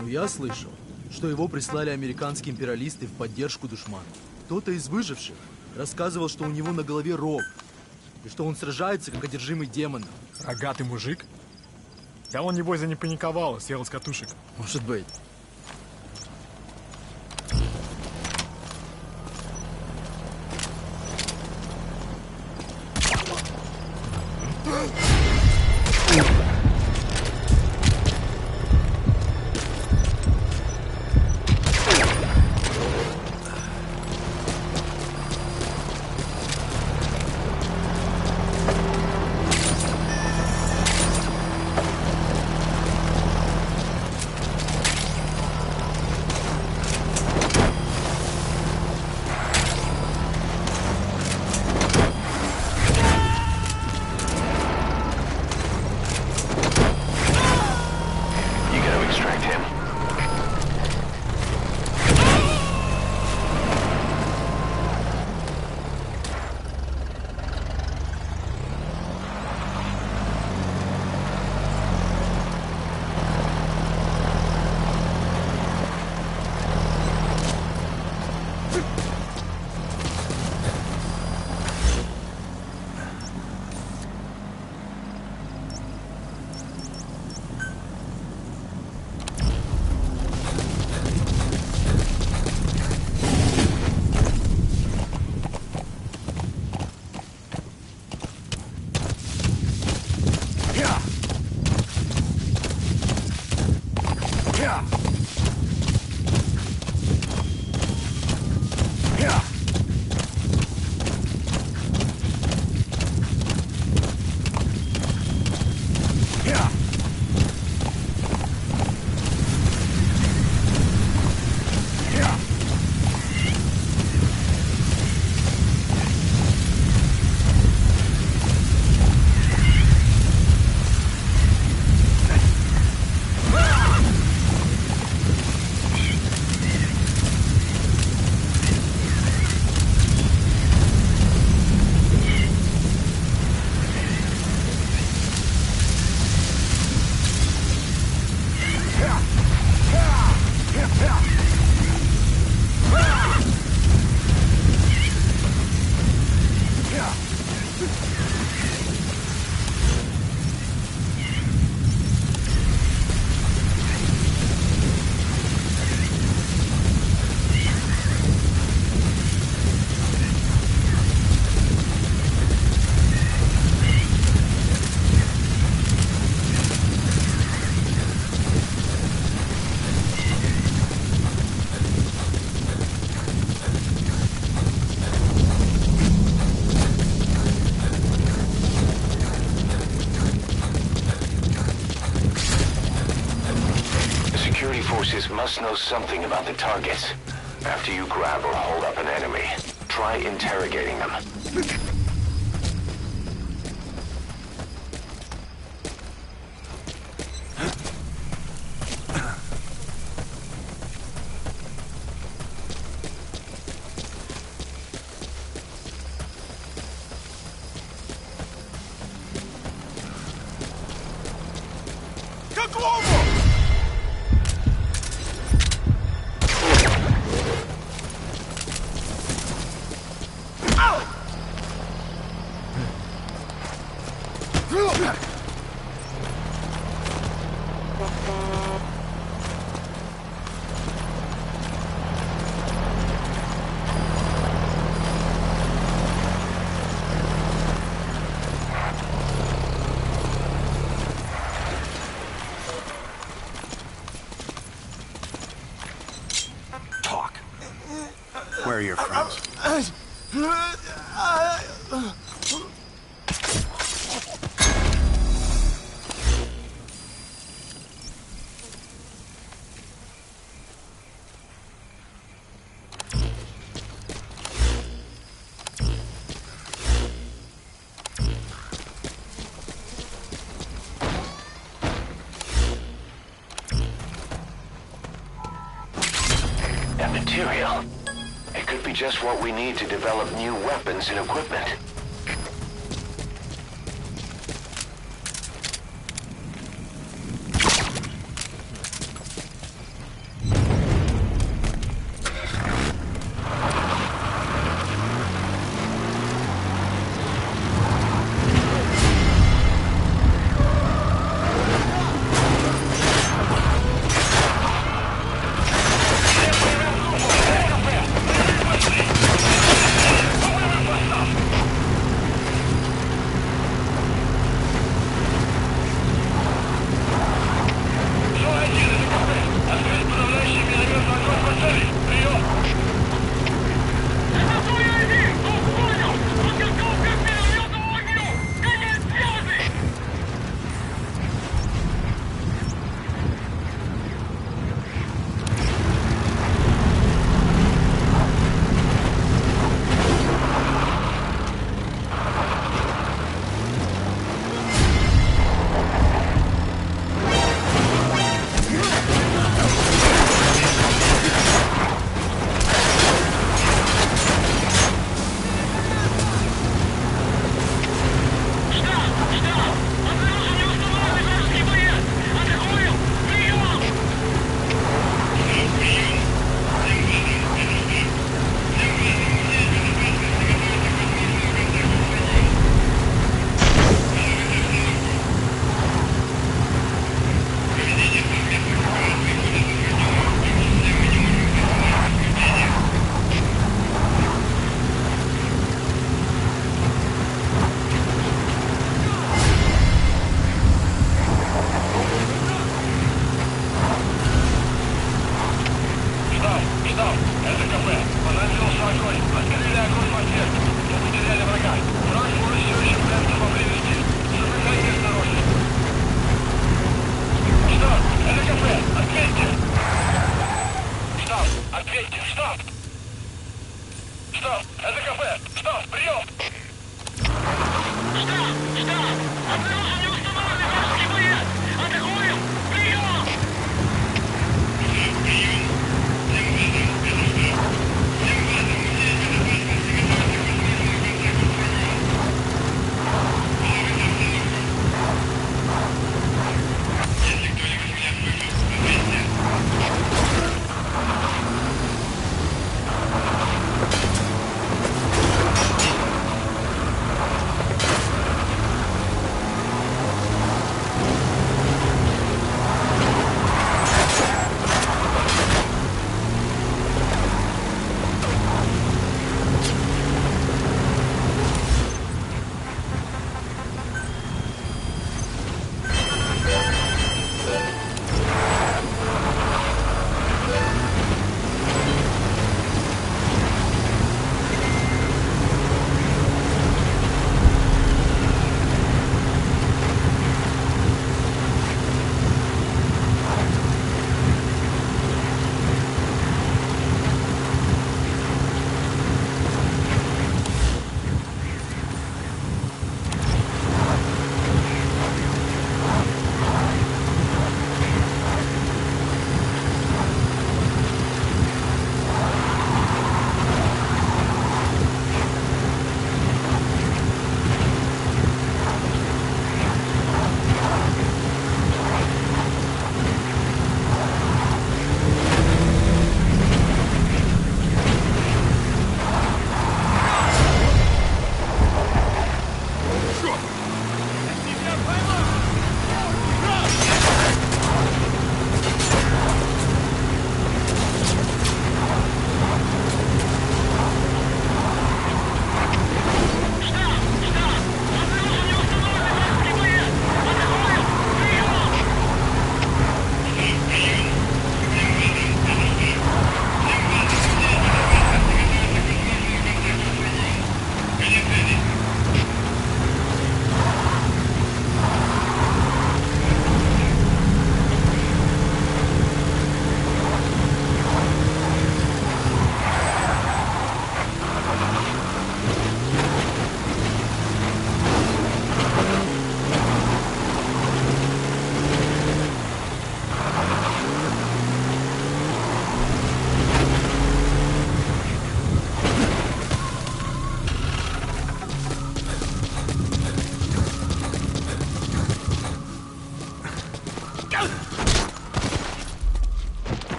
Но я слышал, что его прислали американские империалисты в поддержку душмана. Кто-то из выживших рассказывал, что у него на голове рог, и что он сражается, как одержимый демоном. Рогатый мужик? Да он, небось, не паниковал, съел с катушек. Может быть. Forces must know something about the targets. After you grab or hold up an enemy, try interrogating them. Where are your friends? material. It could be just what we need to develop new weapons and equipment.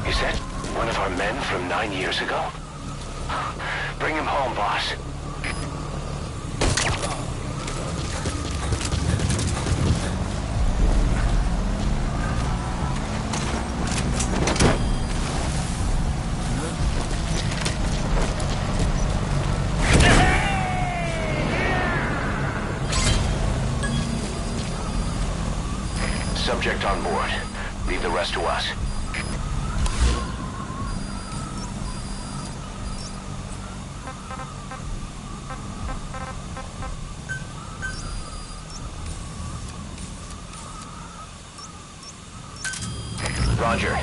Is that one of our men from 9 years ago? Bring him home, boss. Subject on board. Leave the rest to us. Roger.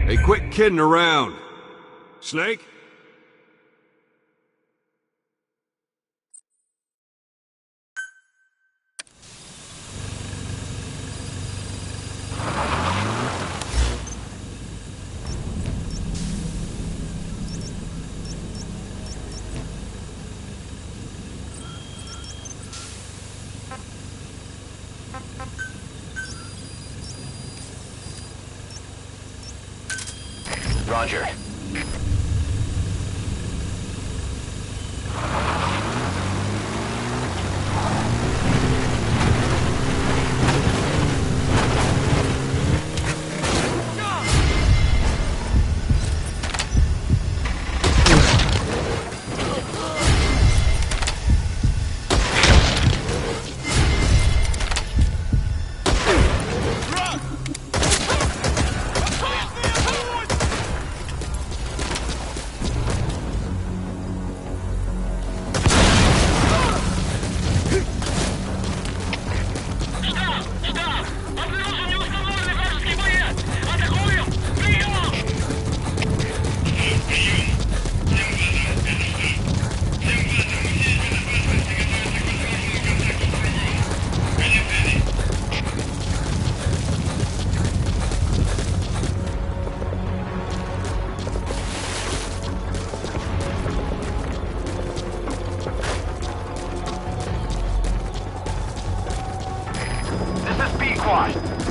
Hey, quit kidding around. Snake? Roger.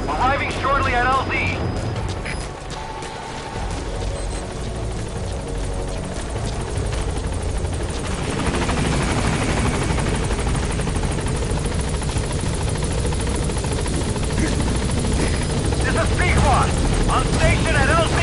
Arriving shortly at LZ. This is Pequod, on station at LZ.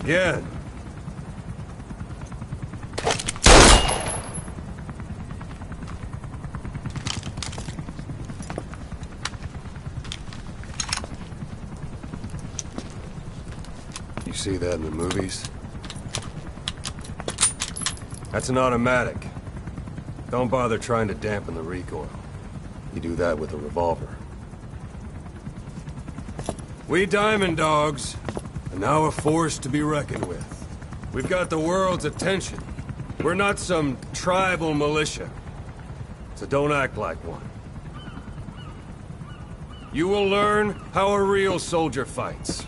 Again. You see that in the movies? That's an automatic. Don't bother trying to dampen the recoil. You do that with a revolver. We Diamond Dogs are now a force to be reckoned with. We've got the world's attention. We're not some tribal militia. So don't act like one. You will learn how a real soldier fights.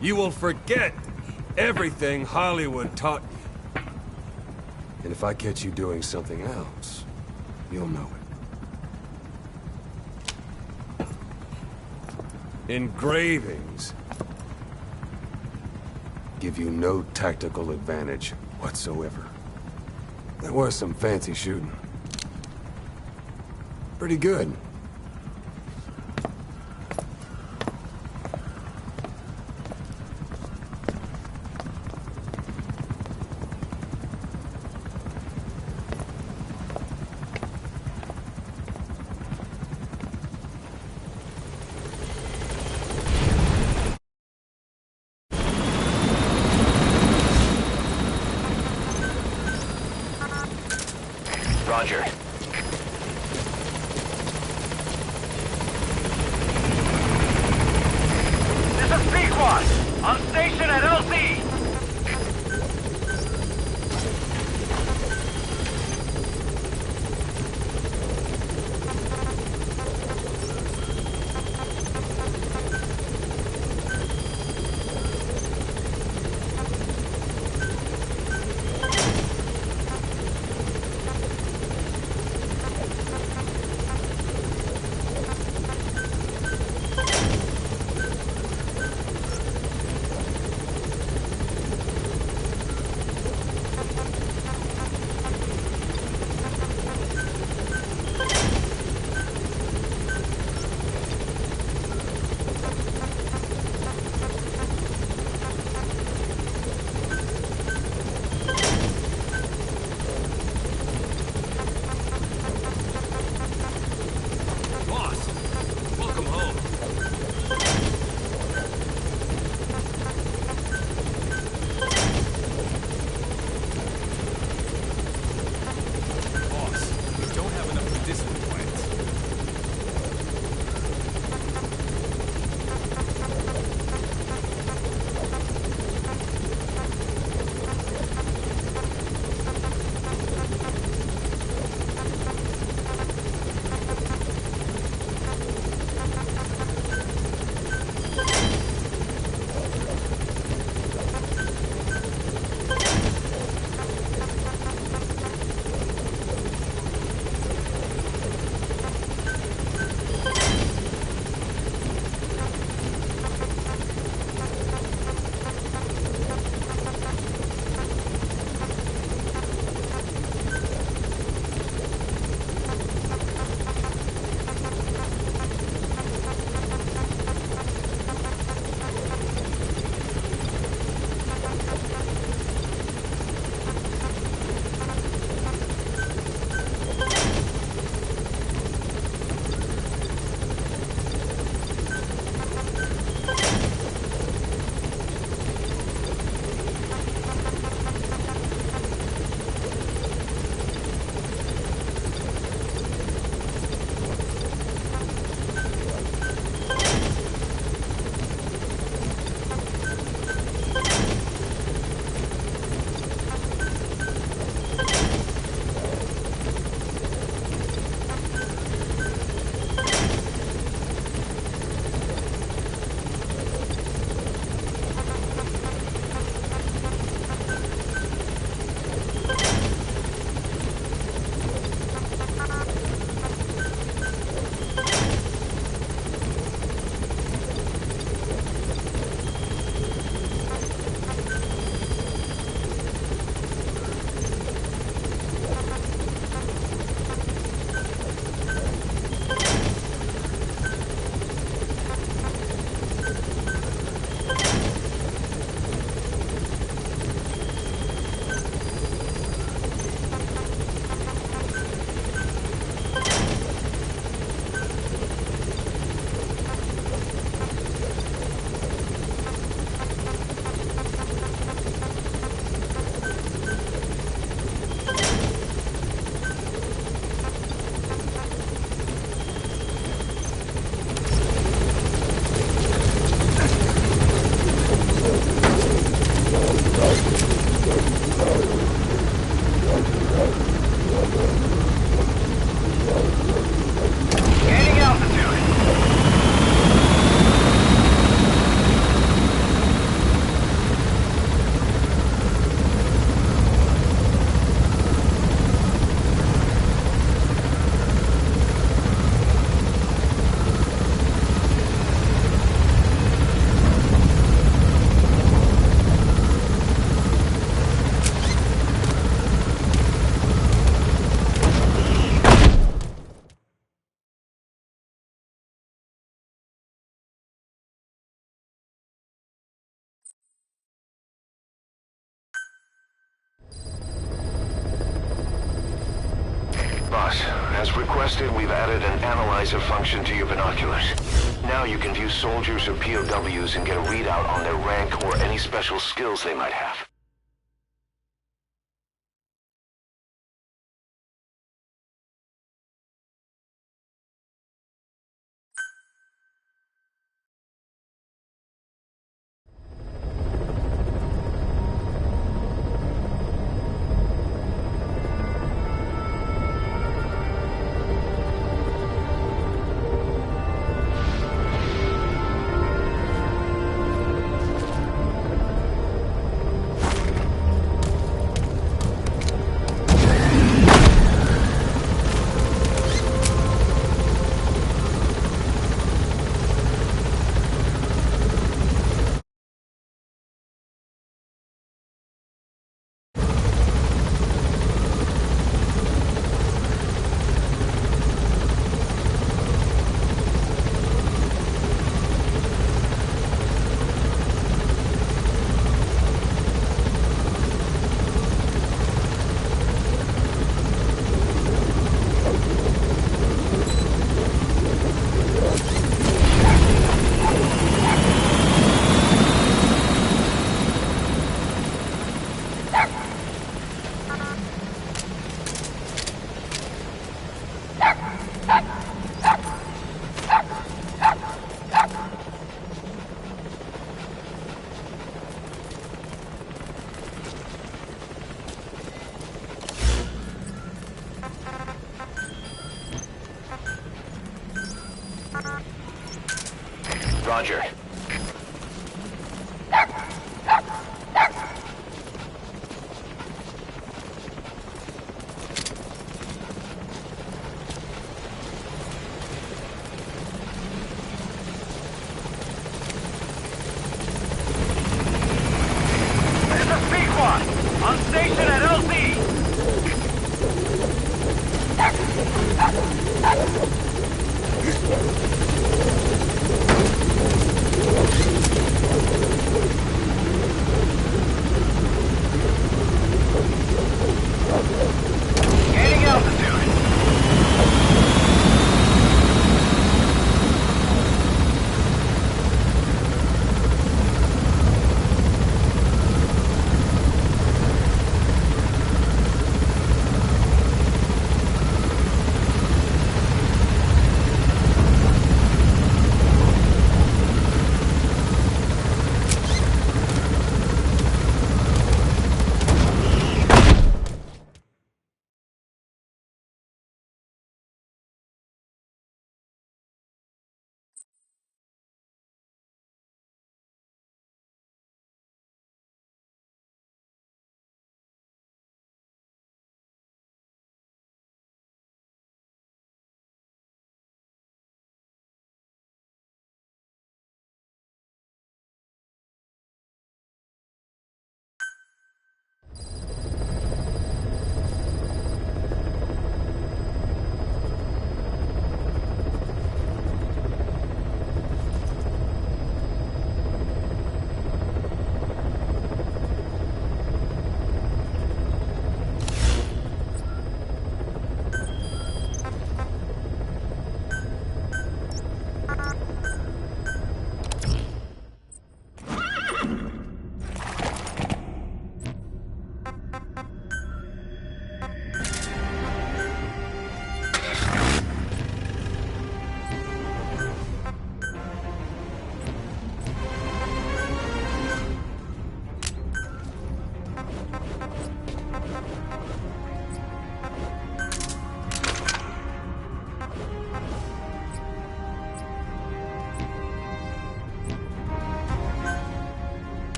You will forget everything Hollywood taught you. And if I catch you doing something else, you'll know it. Engravings give you no tactical advantage whatsoever. That was some fancy shooting. Pretty good. Roger. This is Pequod, on station at LZ. requested, we've added an analyzer function to your binoculars. Now you can view soldiers or POWs and get a readout on their rank or any special skills they might have. Roger.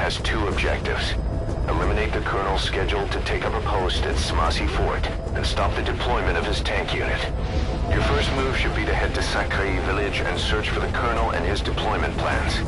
has two objectives. Eliminate the colonel scheduled to take up a post at Smasi Fort and stop the deployment of his tank unit. Your first move should be to head to Sakrai village and search for the colonel and his deployment plans.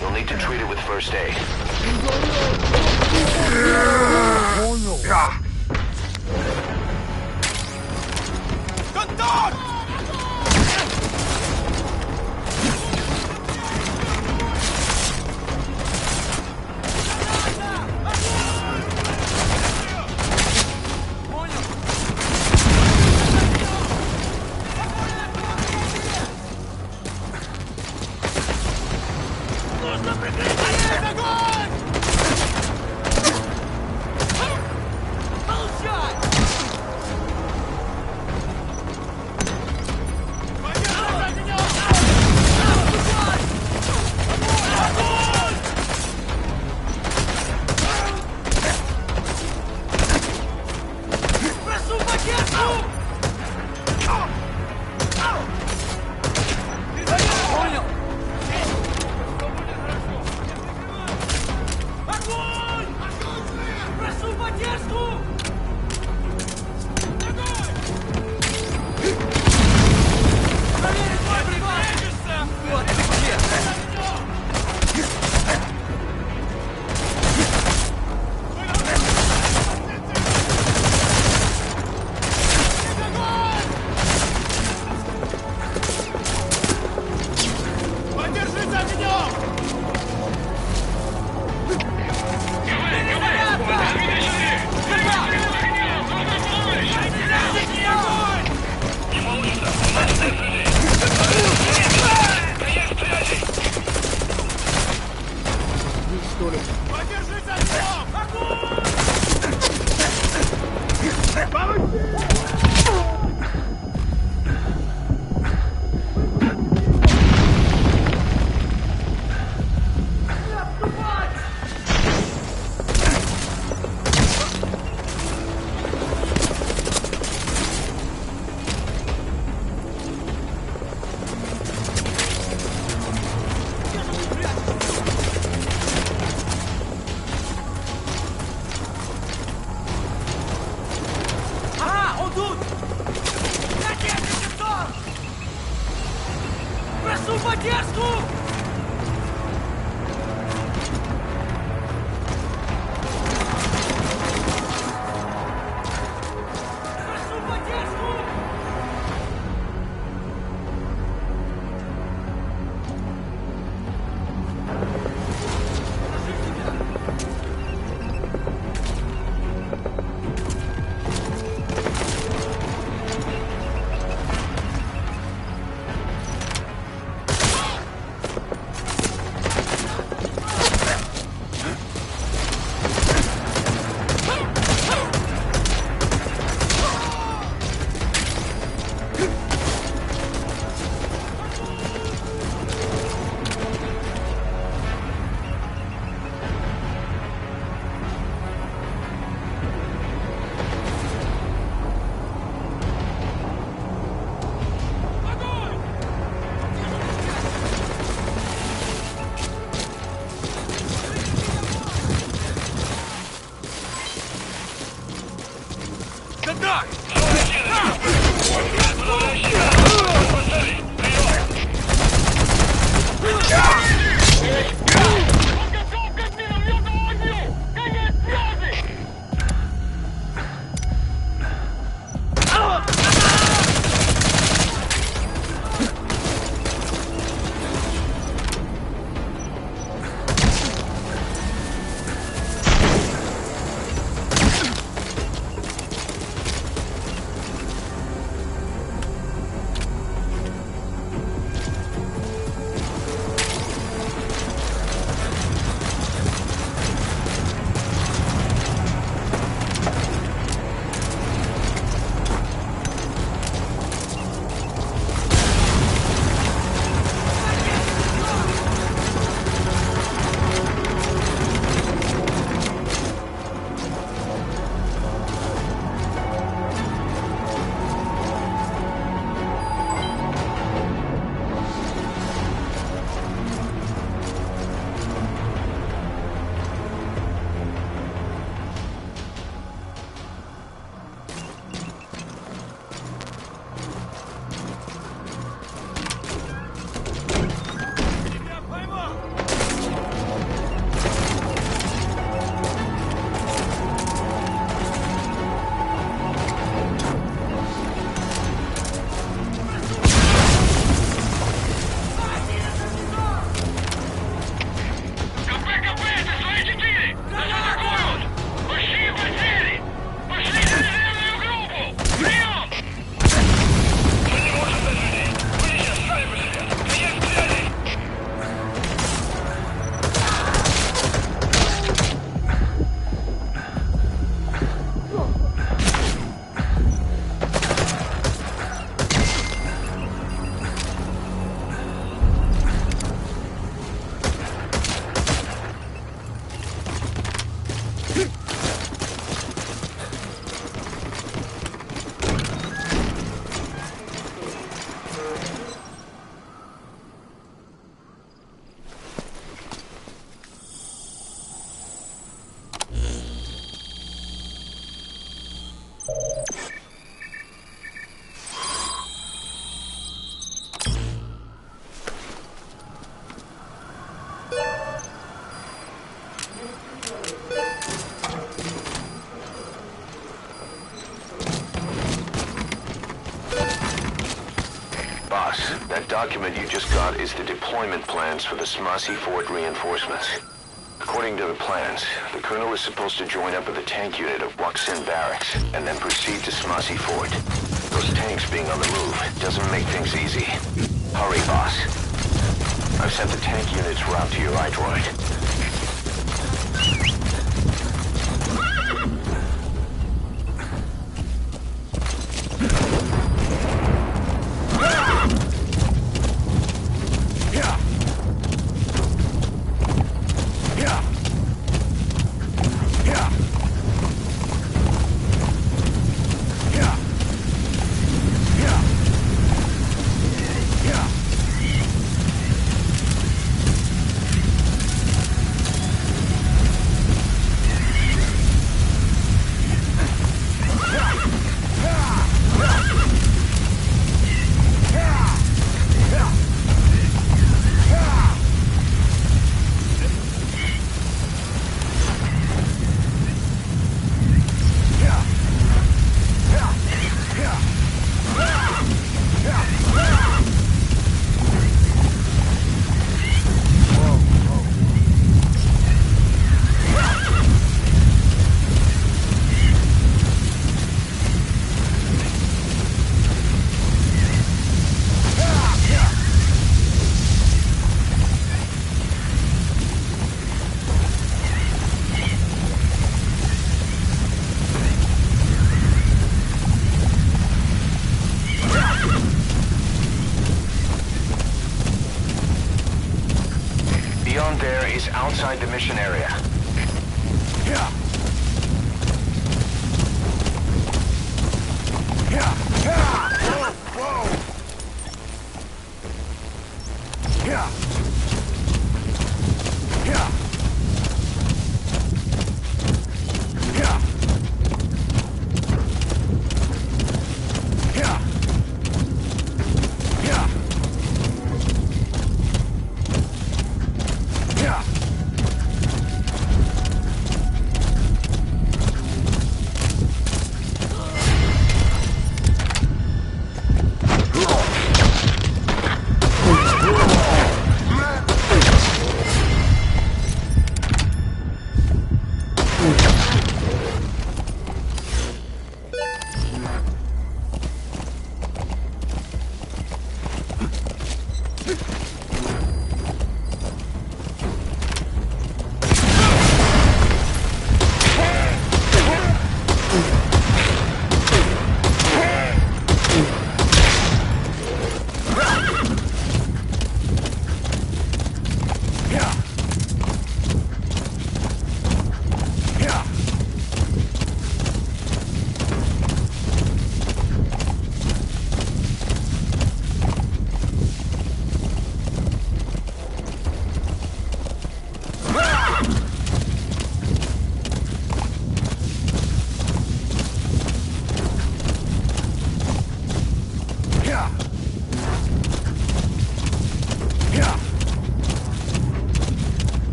You'll need to treat it with first aid. document you just got is the deployment plans for the Smasi Fort reinforcements. According to the plans, the Colonel is supposed to join up with the tank unit of Waksin Barracks and then proceed to Smasi Fort. Those tanks being on the move doesn't make things easy. Hurry, boss. I've sent the tank unit's route to your iDroid. Beyond there is outside the mission area.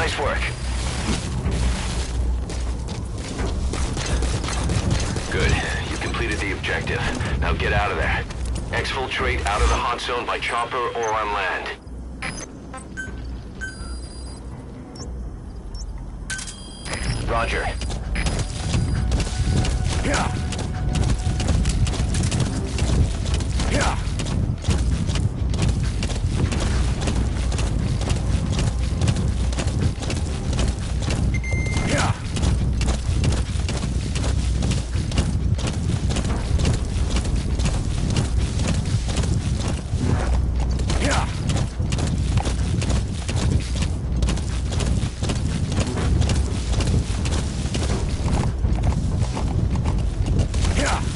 Nice work. Good. You completed the objective. Now get out of there. Exfiltrate out of the hot zone by chopper or on land. Roger. Yeah. Yeah. Yeah. Yeah.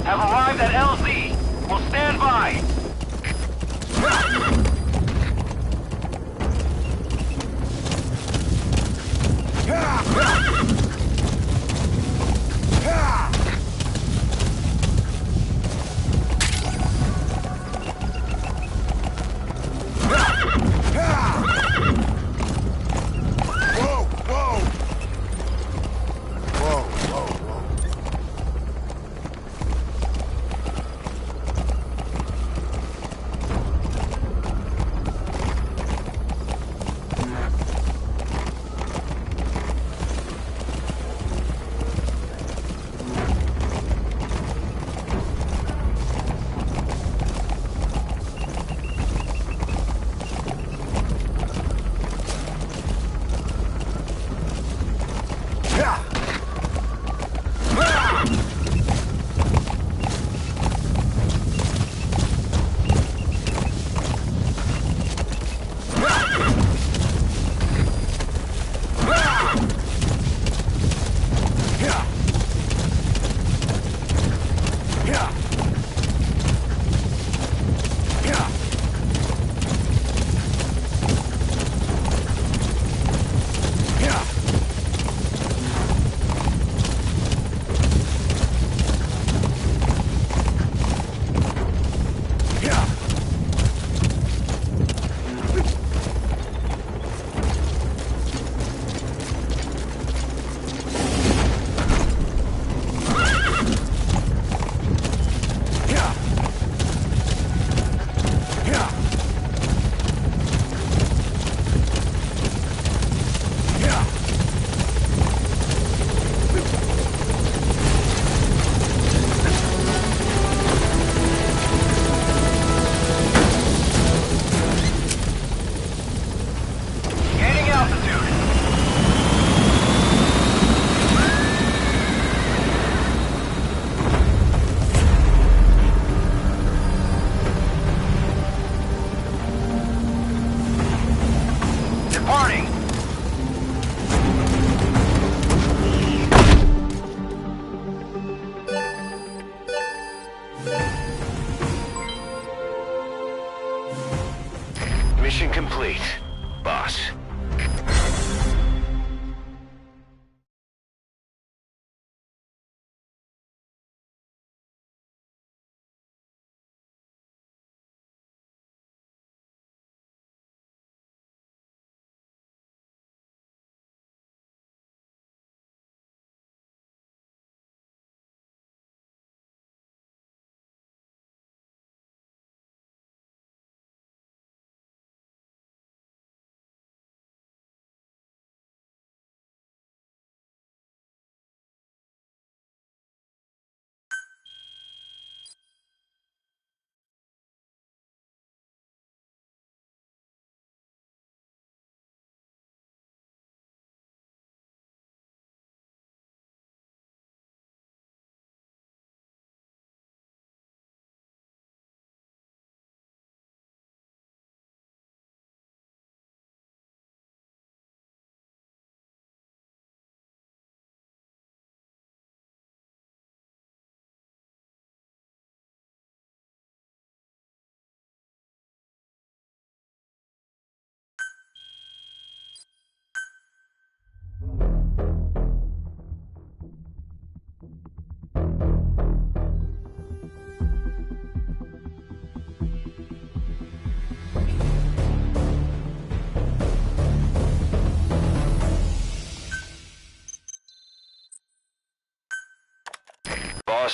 Have arrived at LZ. Will stand by.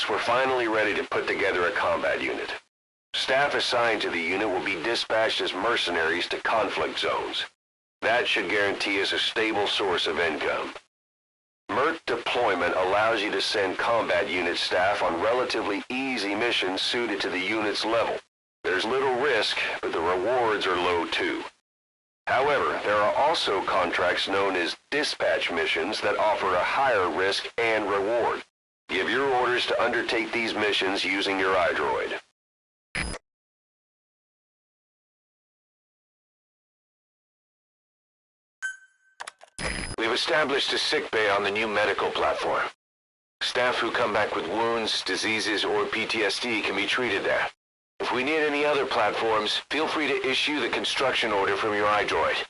boss, we're finally ready to put together a combat unit. Staff assigned to the unit will be dispatched as mercenaries to conflict zones. That should guarantee us a stable source of income. MERT deployment allows you to send combat unit staff on relatively easy missions suited to the unit's level. There's little risk, but the rewards are low too. However, there are also contracts known as dispatch missions that offer a higher risk and reward. Give your orders to undertake these missions using your iDroid. We've established a sick bay on the new medical platform. Staff who come back with wounds, diseases, or PTSD can be treated there. If we need any other platforms, feel free to issue the construction order from your iDroid.